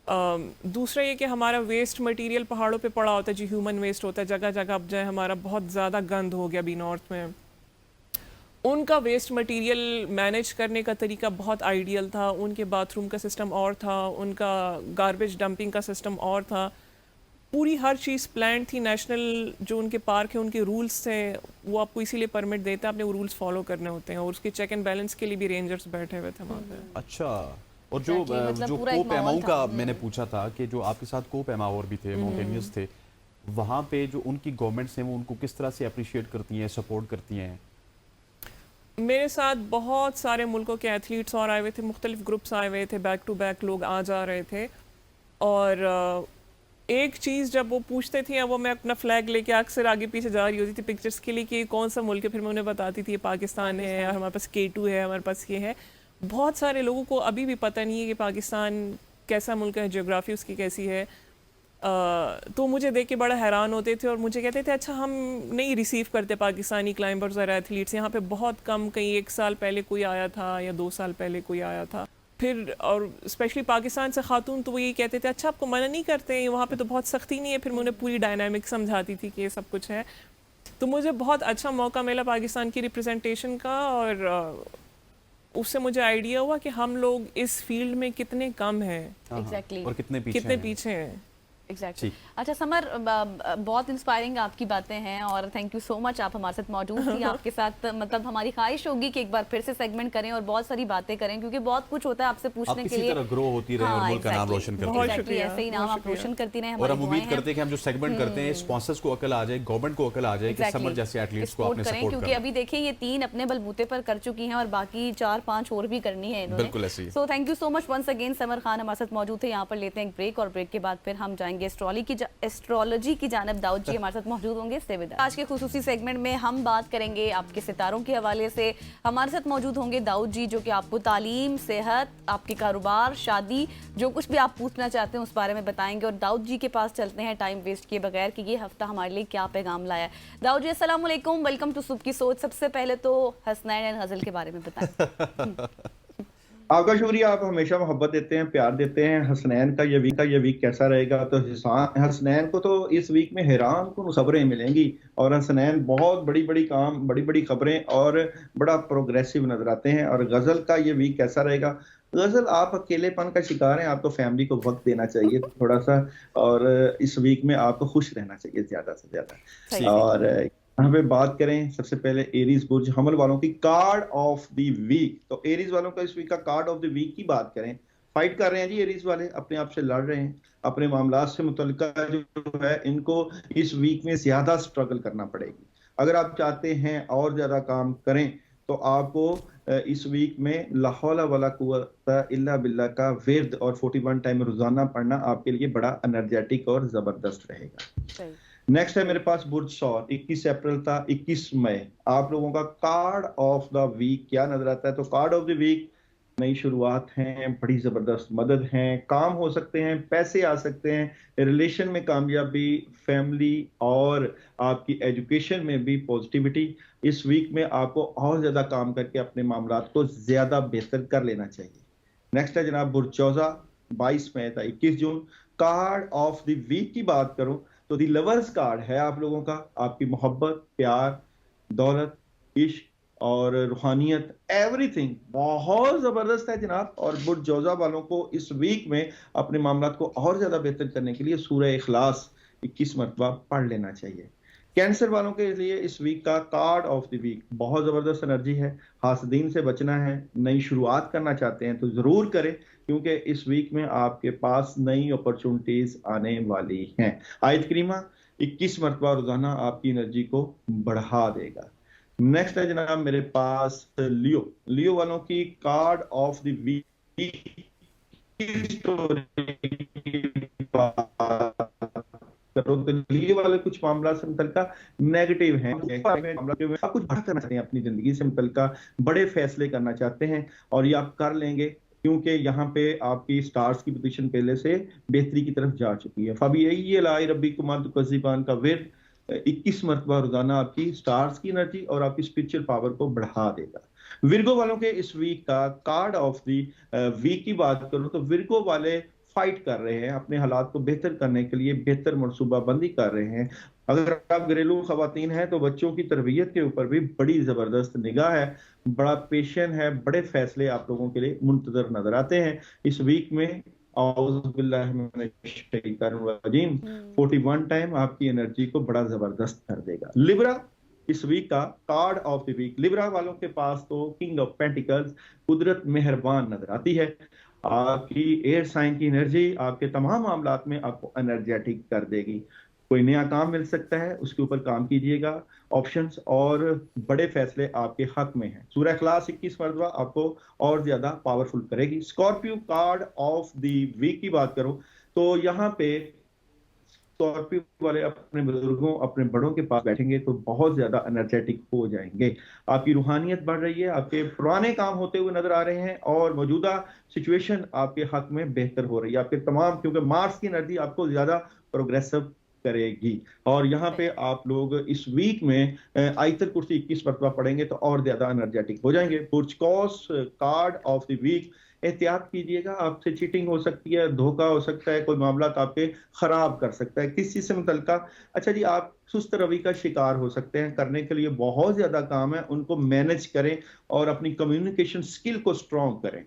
दूसरा ये कि हमारा वेस्ट मटेरियल पहाड़ों पे पड़ा होता है, जो ह्यूमन वेस्ट होता है, जगह जगह अब जाए हमारा बहुत ज़्यादा गंद हो गया अभी नॉर्थ में। उनका वेस्ट मटेरियल मैनेज करने का तरीका बहुत आइडियल था, उनके बाथरूम का सिस्टम और था, उनका गार्बेज डंपिंग का सिस्टम और था, पूरी हर चीज़ प्लान थी। नेशनल जो उनके पार्क है, उनके रूल्स थे, वो आपको इसीलिए परमिट देता है, आपने वो रूल्स फॉलो करने होते हैं, और उसके चेक एंड बैलेंस के लिए भी रेंजर्स बैठे हुए थे वहाँ पे। अच्छा, और जो को-पैमाओं का मैंने पूछा था कि जो आपके साथ को-पैमाओ और भी थे, माउंटेनियर्स थे, वहाँ पे जो उनकी गवर्नमेंट्स हैं वो उनको किस तरह से अप्रिशिएट करती हैं, सपोर्ट करती हैं? मेरे साथ बहुत सारे मुल्कों के एथलीट्स और आए हुए थे, मुख्तलिफ ग्रुप्स आए हुए थे, बैक टू बैक लोग आ जा रहे थे। और एक चीज़ जब वो पूछते थे, वो मैं अपना फ्लैग लेके अक्सर आगे पीछे जा रही होती थी पिक्चर्स के लिए कि कौन सा मुल्क है, फिर मैं उन्हें बताती थी ये पाकिस्तान है, और हमारे पास K2 है, हमारे पास ये है। बहुत सारे लोगों को अभी भी पता नहीं है कि पाकिस्तान कैसा मुल्क है, ज्योग्राफी उसकी कैसी है। तो मुझे देख के बड़ा हैरान होते थे और मुझे कहते थे अच्छा हम नहीं रिसीव करते पाकिस्तानी क्लाइंबर्स और एथलीट्स, यहाँ पे बहुत कम, कहीं 1 साल पहले कोई आया था या 2 साल पहले कोई आया था। फिर और स्पेशली पाकिस्तान से खातून तो वो यही कहते थे अच्छा आपको मना नहीं करते, वहाँ पे तो बहुत सख्ती नहीं है। फिर मैं उन्हें पूरी डायनामिक समझाती थी कि ये सब कुछ है। तो मुझे बहुत अच्छा मौका मिला पाकिस्तान की रिप्रेजेंटेशन का, और उससे मुझे आइडिया हुआ कि हम लोग इस फील्ड में कितने कम हैं एग्जैक्टली और कितने पीछे हैं। एग्जैक्टली। अच्छा समर, बहुत इंस्पायरिंग आपकी बातें हैं और थैंक यू सो मच, आप हमारे साथ मौजूद थी। आपके साथ मतलब हमारी ख्वाहिश होगी कि एक बार फिर से सेगमेंट करें और बहुत सारी बातें करें, क्योंकि बहुत कुछ होता है आपसे पूछने के लिए। ग्रो होती रहे और मुल्क का नाम रोशन करती रहे। ऐसे ही नाम आप रोशन करती रहे। और हम उम्मीद करते हैं कि हम जो सेगमेंट करते हैं स्पॉन्सर्स को अकल आ जाए, गवर्नमेंट को अकल आ जाए कि समर जैसे एथलीट्स को आपने सपोर्ट करें, क्योंकि अभी देखिए ये 3 अपने बलबूते पर कर चुकी हैं और बाकी 4-5 और भी करनी है इन्होंने। बिल्कुल ऐसे ही। So thank you so much once again. Samar Khan हमारे साथ मौजूद थे। यहाँ पर लेते हैं एक ब्रेक और ब्रेक के बाद फिर हम जाएंगे जाएंगे एस्ट्रोलॉजी की जानब। दाऊद जी हमारे साथ मौजूद होंगे। Stay with us. आज के खुसूसी सेगमेंट में हम बात करेंगे आपके सितारों के हवाले से। हमारे साथ मौजूद होंगे दाऊद जी, जो कि आपको तालीम, सेहत, आपके कारोबार, शादी, जो कुछ भी आप पूछना चाहते हैं उस बारे में बताएंगे। और दाऊद जी के पास चलते हैं टाइम वेस्ट किए बगैर कि ये हफ्ता हमारे लिए क्या पैगाम लाया है। दाऊद जी अस्सलाम वालेकुम, वेलकम टू सुबह की सोच। सबसे पहले तो हसनैन एंड गजल के बारे में बताएं। आपका शुक्रिया, आप हमेशा मोहब्बत देते हैं, प्यार देते हैं। हसनैन का ये वीक कैसा रहेगा? तो हसनैन को तो इस वीक में हैरान कुन खबरें मिलेंगी और हसनैन बहुत बड़ी बड़ी खबरें और बड़ा प्रोग्रेसिव नजर आते हैं। और गजल का ये वीक कैसा रहेगा? गजल, आप अकेलेपन का शिकार हैं, आपको फैमिली को वक्त देना चाहिए थोड़ा सा, और इस वीक में आपको खुश रहना चाहिए ज्यादा से ज्यादा। और यहाँ पे बात करें सबसे पहले एरीज बुर्ज हमल वालों की कार्ड ऑफ द वीक, तो एरीज वालों का इस वीक का कार्ड ऑफ द वीक की बात करें। फाइट कर रहे हैं जी एरीज वाले, अपने आप से लड़ रहे हैं, अपने मामला से मुतल्लिका जो है इनको इस वीक में ज्यादा स्ट्रगल करना पड़ेगी। अगर आप चाहते हैं और ज्यादा काम करें तो आपको इस वीक में ला हौला वला कुव्वता इल्ला बिल्लाह का विर्द और 41 टाइम रोजाना पढ़ना आपके लिए बड़ा एनर्जेटिक और जबरदस्त रहेगा। नेक्स्ट है मेरे पास बुर्ज सौर, 21 अप्रैल था 21 मई। आप लोगों का कार्ड ऑफ द वीक क्या नजर आता है? तो कार्ड ऑफ द वीक नई शुरुआत हैं, बड़ी जबरदस्त मदद हैं, काम हो सकते हैं, पैसे आ सकते हैं, रिलेशन में कामयाबी, फैमिली और आपकी एजुकेशन में भी पॉजिटिविटी। इस वीक में आपको और ज्यादा काम करके अपने मामलात को ज्यादा बेहतर कर लेना चाहिए। नेक्स्ट है जनाब बुर्ज चौजा, 22 मई था 21 जून। कार्ड ऑफ द वीक की बात करूं तो दी लवर्स कार्ड है आप लोगों का, आपकी मोहब्बत, प्यार, दौलत, इश्क और रूहानियत, एवरीथिंग बहुत जबरदस्त है जनाब। और बुर्ज जौजा वालों को इस वीक में अपने मामलात को और ज्यादा बेहतर करने के लिए सूरह इखलास 21 मरतबा पढ़ लेना चाहिए। कैंसर वालों के लिए इस वीक का कार्ड ऑफ द वीक बहुत जबरदस्त एनर्जी है, हासदीन से बचना है, नई शुरुआत करना चाहते हैं तो जरूर करें, क्योंकि इस वीक में आपके पास नई अपॉर्चुनिटीज आने वाली हैं। आयत करीमा 21 मरतबा रोजाना आपकी एनर्जी को बढ़ा देगा। नेक्स्ट है जनाब मेरे पास लियो वालों की कार्ड ऑफ द वीक तो लिए वाले कुछ मामला से मुतल्लिका नेगेटिव हैं, आप कुछ बड़ा करना चाहते हैं अपनी जिंदगी से मुतल्लिका, बड़े फैसले करना चाहते हैं और ये आप कर लेंगे, क्योंकि यहाँ पे आपकी स्टार्स की पोजीशन पहले से बेहतरी की तरफ जा चुकी है। फबी यही लाई रब्बी कुमार कज़ीबान का विर्द 21 मरतबा रोजाना आपकी स्टार्स की एनर्जी और आपकी स्पिरिचुअल पावर को बढ़ा देगा। विर्गो वालों के इस वीक का कार्ड ऑफ दी वीक की बात करूं तो विर्गो वाले फाइट कर रहे हैं, अपने हालात को बेहतर करने के लिए बेहतर मनसूबाबंदी कर रहे हैं। अगर आप घरेलू खवातीन हैं तो बच्चों की तरबियत के ऊपर भी बड़ी जबरदस्त निगाह है, बड़ा पेशेंस है, बड़े फैसले आप लोगों के लिए मुंतजर नजर आते हैं इस वीक में। 41 टाइम आपकी एनर्जी को बड़ा जबरदस्त कर देगा। लिब्रा इस वीक का card of the week, Libra वालों के पास तो किंग ऑफ पेंटिकल्स, कुदरत मेहरबान नजर आती है। आपकी एयर साइन की एनर्जी आपके तमाम मामलात में आपको एनर्जेटिक कर देगी। कोई नया काम मिल सकता है, उसके ऊपर काम कीजिएगा, ऑप्शंस और बड़े फैसले आपके हक में हैं। सूरह इखलास 21 मरतबा आपको और ज्यादा पावरफुल करेगी। Scorpio card of the week की बात करो तो यहाँ पे स्कॉर्पियो वाले अपने बुजुर्गों, अपने बड़ों के पास बैठेंगे तो बहुत ज्यादा एनर्जेटिक हो जाएंगे। आपकी रूहानियत बढ़ रही है, आपके पुराने काम होते हुए नजर आ रहे हैं और मौजूदा सिचुएशन आपके हक में बेहतर हो रही है। आपके तमाम, क्योंकि मार्स की एनर्जी आपको ज्यादा प्रोग्रेसिव करेगी और यहाँ पे आप लोग इस वीक में आयतल कुर्सी 21 मरतबा पढ़ेंगे तो और ज्यादा एनर्जेटिक हो जाएंगे। बुर्ज कौस कार्ड ऑफ द वीक, एहतियात कीजिएगा, आपसे चीटिंग हो सकती है, धोखा हो सकता है, कोई मामला आपके खराब कर सकता है किस चीज से मुतल्लिका। अच्छा जी, आप सुस्त रवि का शिकार हो सकते हैं, करने के लिए बहुत ज्यादा काम है, उनको मैनेज करें और अपनी कम्युनिकेशन स्किल को स्ट्रॉन्ग करें।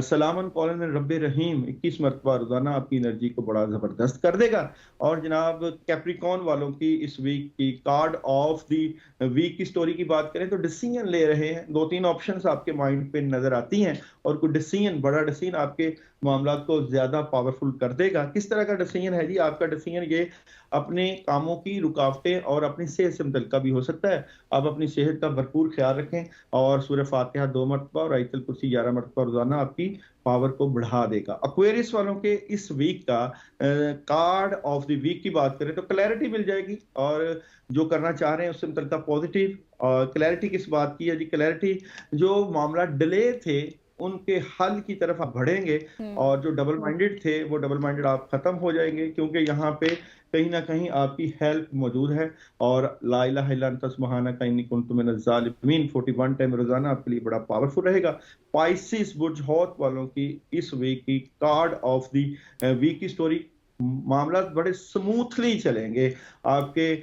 सलामन कौलन रब्बे रहीम 21 मरतबा रोजाना आपकी एनर्जी को बड़ा जबरदस्त कर देगा। और जनाब कैप्रिकॉन वालों की इस वीक की कार्ड ऑफ द वीक की स्टोरी की बात करें तो डिसीजन ले रहे हैं, 2-3 ऑप्शंस आपके माइंड पे नजर आती हैं और कोई डिसीजन डिसीजन, बड़ा डिसीजन आपके मामला को ज्यादा पावरफुल कर देगा। किस तरह का डिसीजन है जी? आपका डिसीजन ये अपने कामों की रुकावटें और अपनी सेहत से मुतल्लिका भी हो सकता है। आप अपनी सेहत का भरपूर ख्याल रखें और सूरह फातिहा 2 मरतबा और आयतुल कुर्सी 11 मरतबा रोजाना आपकी पावर को बढ़ा देगा। एक्वेरियस वालों के इस वीक का कार्ड ऑफ द वीक की बात करें तो क्लैरिटी मिल जाएगी, और जो करना चाह रहे हैं उससे मुतल्लिका पॉजिटिव। और क्लैरिटी किस बात की है जी? क्लैरिटी जो मामला डिले थे उनके हल की तरफ आप बढ़ेंगे, और जो डबल माइंडेड थे वो डबल माइंडेड आप खत्म हो जाएंगे, क्योंकि यहाँ पे कहीं ना कहीं आपकी हेल्प मौजूद है। और ला इलाहा इल्ला अंता सुब्हानका इन्नी कुन्तु मिनज़ ज़ालिमीन 41 टाइम रोजाना आपके लिए बड़ा पावरफुल रहेगा। पाइसिस बुर्ज हौत वालों की इस वीक की कार्ड ऑफ द वीक की स्टोरी, मामला बड़े स्मूथली चलेंगे, आपके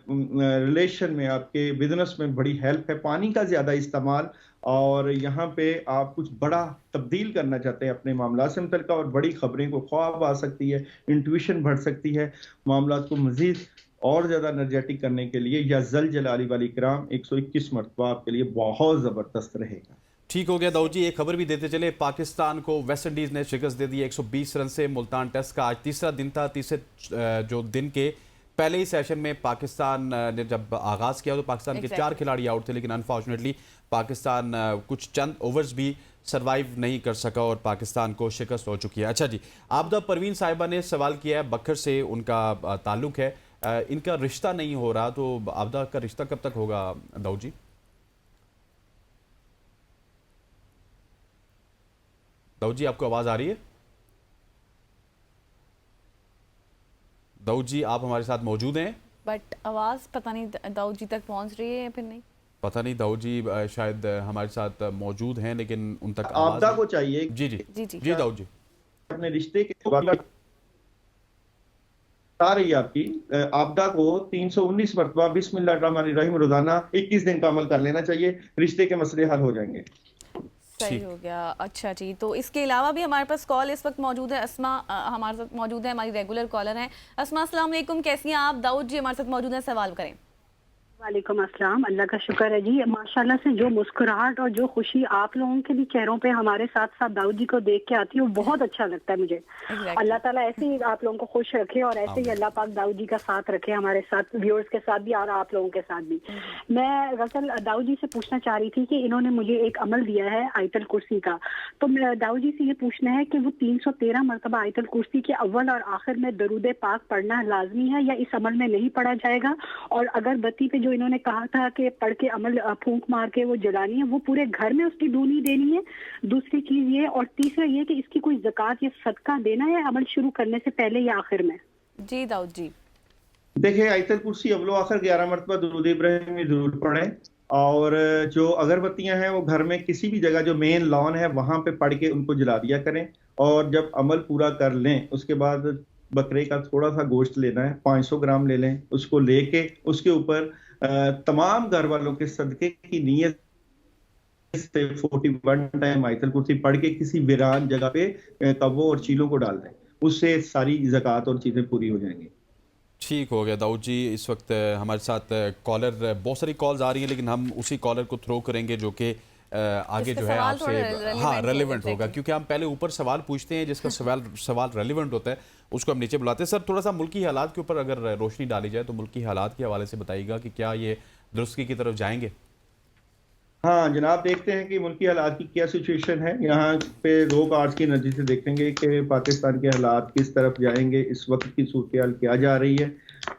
रिलेशन में, आपके बिजनेस में बड़ी हेल्प है। पानी का ज्यादा इस्तेमाल, और यहाँ पे आप कुछ बड़ा तब्दील करना चाहते हैं अपने मामला से मुतल्लिका, और बड़ी खबरें को ख्वाब आ सकती है, इंट्यूशन बढ़ सकती है। मामला को मजीद और ज्यादा एनर्जेटिक करने के लिए या जल जलाली वाली कराम 121 मरतबा आपके लिए बहुत जबरदस्त रहेगा। ठीक हो गया दाऊद जी, एक खबर भी देते चले। पाकिस्तान को वेस्ट इंडीज ने शिकस्त दे दी 120 रन से। मुल्तान टेस्ट का आज तीसरा दिन था। तीसरे जो दिन के पहले ही सेशन में पाकिस्तान ने जब आगाज़ किया तो पाकिस्तान के 4 खिलाड़ी आउट थे, लेकिन अनफॉर्चुनेटली पाकिस्तान कुछ चंद ओवर्स भी सरवाइव नहीं कर सका और पाकिस्तान को शिकस्त हो चुकी है। अच्छा जी, आबदा परवीन साहिबा ने सवाल किया है, बखर से उनका ताल्लुक है, इनका रिश्ता नहीं हो रहा, तो आबदा का रिश्ता कब तक होगा दाऊद जी? दाऊद जी आपको आवाज आ रही है? दाऊद जी आप हमारे साथ मौजूद हैं, बट आवाज पता नहीं दाऊद जी तक पहुंच रही है या फिर नहीं। पता नहीं, दाऊद जी शायद हमारे साथ मौजूद हैं लेकिन उन तक आबदा को चाहिए। जी जी जी जी दाऊद जी अपने रिश्ते के आ रही है आपकी आबदा को 319 मरतबा बिस्मिल्लाहिर्रहमानिर्रहीम रोजाना 21 दिन का अमल कर लेना चाहिए, रिश्ते के मसले हल हो जाएंगे। सही हो गया। अच्छा जी, तो इसके अलावा भी हमारे पास कॉल इस वक्त मौजूद है। अस्मा हमारे साथ मौजूद है, हमारी रेगुलर कॉलर हैं। अस्मा अस्सलाम वालेकुम, कैसी हैं आप? दाऊद जी हमारे साथ मौजूद हैं, सवाल करें। वालेकुम अस्सलाम, अल्लाह का शुक्र है जी। माशाल्लाह से जो मुस्कुराहट और जो खुशी आप लोगों के भी चेहरों पे हमारे साथ साथ दाऊद जी को देख के आती है, वो बहुत अच्छा लगता है मुझे। अल्लाह ताला ऐसे ही आप लोगों को खुश रखे और ऐसे ही अल्लाह पाक दाऊद जी का साथ रखे, हमारे साथ व्यूअर्स के साथ भी और आप लोगों के साथ भी। मैं गसल दाऊद जी से पूछना चाह रही थी कि इन्होंने मुझे एक अमल दिया है आयतुल कुर्सी का, तो दाऊद जी से ये पूछना है कि वो 313 मरतबा आयतुल कुर्सी के अव्वल और आखिर में दरूद पाक पढ़ना लाजमी है या इस अमल में नहीं पढ़ा जाएगा? और अगर बत्ती पे जो इन्होंने कहा था कि पढ़ के अमल फूंक मार के वो जलानी है, वो पूरे घर में उसकी धूनी देनी है? दूसरी चीज ये, और तीसरा ये कि इसकी कोई ज़कात या सदका देना है अमल शुरू करने से पहले या आखिर में? जी दाऊद जी देखिए, आयतुल कुर्सी अव्वल आखिर 11 मरतबा दुरूद इब्राहिमी जरूर पढ़ें, और जो अगरबत्तियां हैं वो घर में किसी भी जगह जो मेन लॉन है वहां पे पढ़ के उनको जला दिया करें। और जब अमल पूरा कर लें उसके बाद बकरे का थोड़ा सा गोश्त लेना है, 500 ग्राम ले लें, उसको लेके उसके ऊपर तमाम घर वालों के सदके की नीयत से 41 टाइम आयतुल कुर्सी पढ़ के किसी वीरान जगह पे कब्बों और चीलों को डाल दें, उससे सारी ज़कात और चीजें पूरी हो जाएंगी। ठीक हो गया दाऊद जी। इस वक्त हमारे साथ कॉलर, बहुत सारी कॉल्स आ रही हैं, लेकिन हम उसी कॉलर को थ्रो करेंगे जो कि आगे जो है आपसे रेलेवेंट होगा, क्योंकि हम पहले ऊपर सवाल पूछते हैं, जिसका सवाल रेलेवेंट होता है उसको हम नीचे बुलाते हैं। सर, थोड़ा सा मुल्की हालात के ऊपर अगर रोशनी डाली जाए तो मुल्की हालात के हवाले से बताइएगा कि क्या ये दुरुस्ती की तरफ जाएंगे? हाँ जनाब, देखते हैं कि मुल्की हालात की क्या सिचुएशन है। यहाँ पे 2 कार्ड्स की नज़र से देखेंगे कि पाकिस्तान के हालात किस तरफ जाएंगे, इस वक्त की सूरत हाल क्या जा रही है।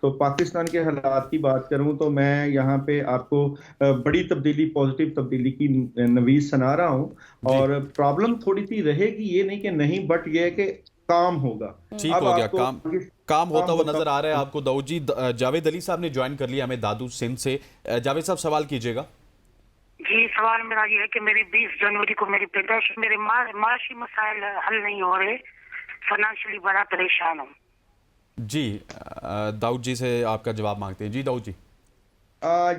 तो पाकिस्तान के हालात की बात करूँ तो मैं यहाँ पे आपको बड़ी तब्दीली, पॉजिटिव तब्दीली की नवीज सुना रहा हूँ, और प्रॉब्लम थोड़ी सी रहेगी, ये नहीं कि नहीं, बट ये है कि काम होगा। ठीक हो गया, काम होता हुआ नजर आ रहा है आपको दाऊद जी। जावेद अली साहब ने ज्वाइन कर लिया हमें दादू सिंध से। जावेद साहब सवाल कीजिएगा। जी, सवाल मेरा ये है कि मेरी 20 जनवरी को मेरी पैदाइश, मेरे माशी मसाइल हल नहीं हो रहे, फाइनेंशियली बड़ा परेशान हूँ। जी दाऊद जी से आपका जवाब मांगते हैं। जी दाऊद जी।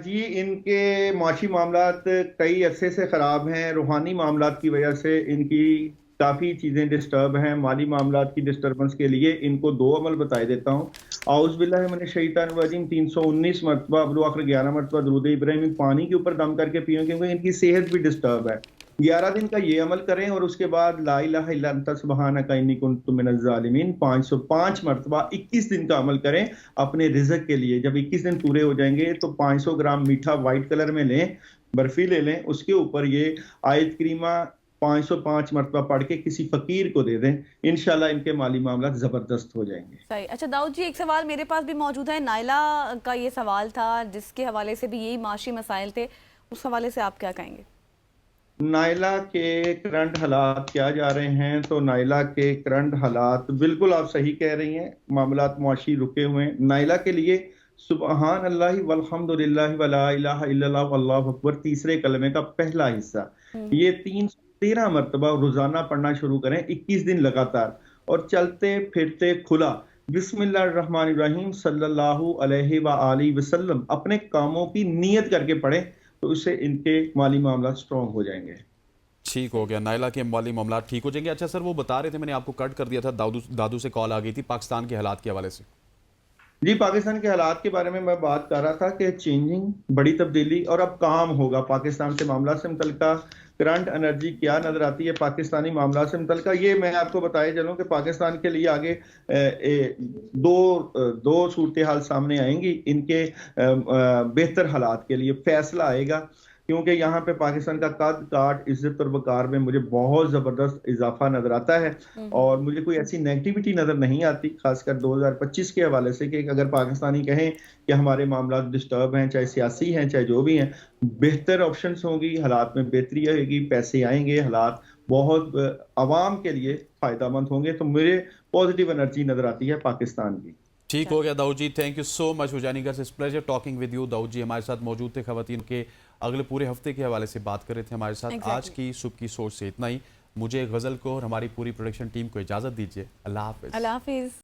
जी, इनके माशी मामलात कई अरसे से ख़राब हैं, रूहानी मामलात की वजह से इनकी काफ़ी चीज़ें डिस्टर्ब हैं। माली मामलात की डिस्टर्बेंस के लिए इनको 2 अमल बताए देता हूँ। आउज़ बिल्लाहि मिनश शैतानिर रजीम 319 मरतबा अव्वल आखिर 11 मरतबा दुरूद इब्राहिमी पानी के ऊपर दम करके पियो, क्योंकि इनकी सेहत भी डिस्टर्ब है। 11 दिन का ये अमल करें और उसके बाद ला इलाहा इल्ला अंता सुब्हानका इन्नी कुन्तु मिनज़ ज़ालिमीन 505 मरतबा 21 दिन का अमल करें अपने रिज़्क के लिए। जब 21 दिन पूरे हो जाएंगे तो 500 ग्राम मीठा व्हाइट कलर में लें, बर्फी ले लें, उसके ऊपर ये आयत करीमा 505 मरतबा पढ़ के किसी फकीर को दे दें, इंशाल्लाह इनके माली मामला जबरदस्त हो जाएंगे। सही। अच्छा दाऊद जी, एक सवाल मेरे पास भी मौजूद है। नाइला का ये सवाल था जिसके हवाले से भी यही माशी मसाइल थे, उस हवाले से आप क्या कहेंगे? नाइला के करंट हालात क्या जा रहे हैं? तो नाइला के करंट हालात बिल्कुल आप सही कह रही हैं, मामलात मुआशी रुके हुए हैं। नाइला के लिए सुबहान अल्लाह वल्हम्दुलिल्लाह वला इलाहा इल्लल्लाह वल्लाहु अकबर तीसरे कलमे का पहला हिस्सा, ये 313 मरतबा रोजाना पढ़ना शुरू करें 21 दिन लगातार, और चलते फिरते खुला बिस्मिल्लाहिर्रहमानिर्रहीम सल्लल्लाहु अलैहि व आलिहि वसल्लम अपने कामों की नियत करके पढ़ें, तो उससे इनके माली मामला स्ट्रॉन्ग हो जाएंगे। ठीक हो गया, नाइला के माली मामला ठीक हो जाएंगे। अच्छा सर, वो बता रहे थे, मैंने आपको कट कर दिया था, दादू से कॉल आ गई थी पाकिस्तान के हालात के हवाले से। जी, पाकिस्तान के हालात के बारे में मैं बात कर रहा था कि चेंजिंग, बड़ी तब्दीली, और अब काम होगा पाकिस्तान से मामला से मुतल्लिका करंट एनर्जी क्या नजर आती है पाकिस्तानी मामला से मुतल्लिका। ये मैं आपको बताए चलूं कि पाकिस्तान के लिए आगे दो सूरत हाल सामने आएंगी, इनके बेहतर हालात के लिए फैसला आएगा, क्योंकि यहाँ पे पाकिस्तान का कद काट इज्जत और वकार में मुझे बहुत जबरदस्त इजाफा नजर आता है, और मुझे कोई ऐसी नेगेटिविटी नजर नहीं आती, खासकर 2025 के हवाले से, कि अगर पाकिस्तानी कहें कि हमारे मामला डिस्टर्ब हैं, चाहे सियासी हैं चाहे जो भी हैं, बेहतर ऑप्शंस होंगी, हालात में बेहतरी आएगी, पैसे आएंगे, हालात बहुत आवाम के लिए फायदामंद होंगे। तो मुझे पॉजिटिव एनर्जी नजर आती है पाकिस्तान की। ठीक हो गया Dawood ji, thank you so much for joining us, pleasure talking with you. Dawood ji हमारे साथ मौजूद थे, खवातीन के अगले पूरे हफ्ते के हवाले से बात कर रहे थे हमारे साथ। आज की सुबह की सोच से इतना ही। मुझे गजल को और हमारी पूरी प्रोडक्शन टीम को इजाजत दीजिए। अल्लाह हाफिज। अल्लाह हाफिज।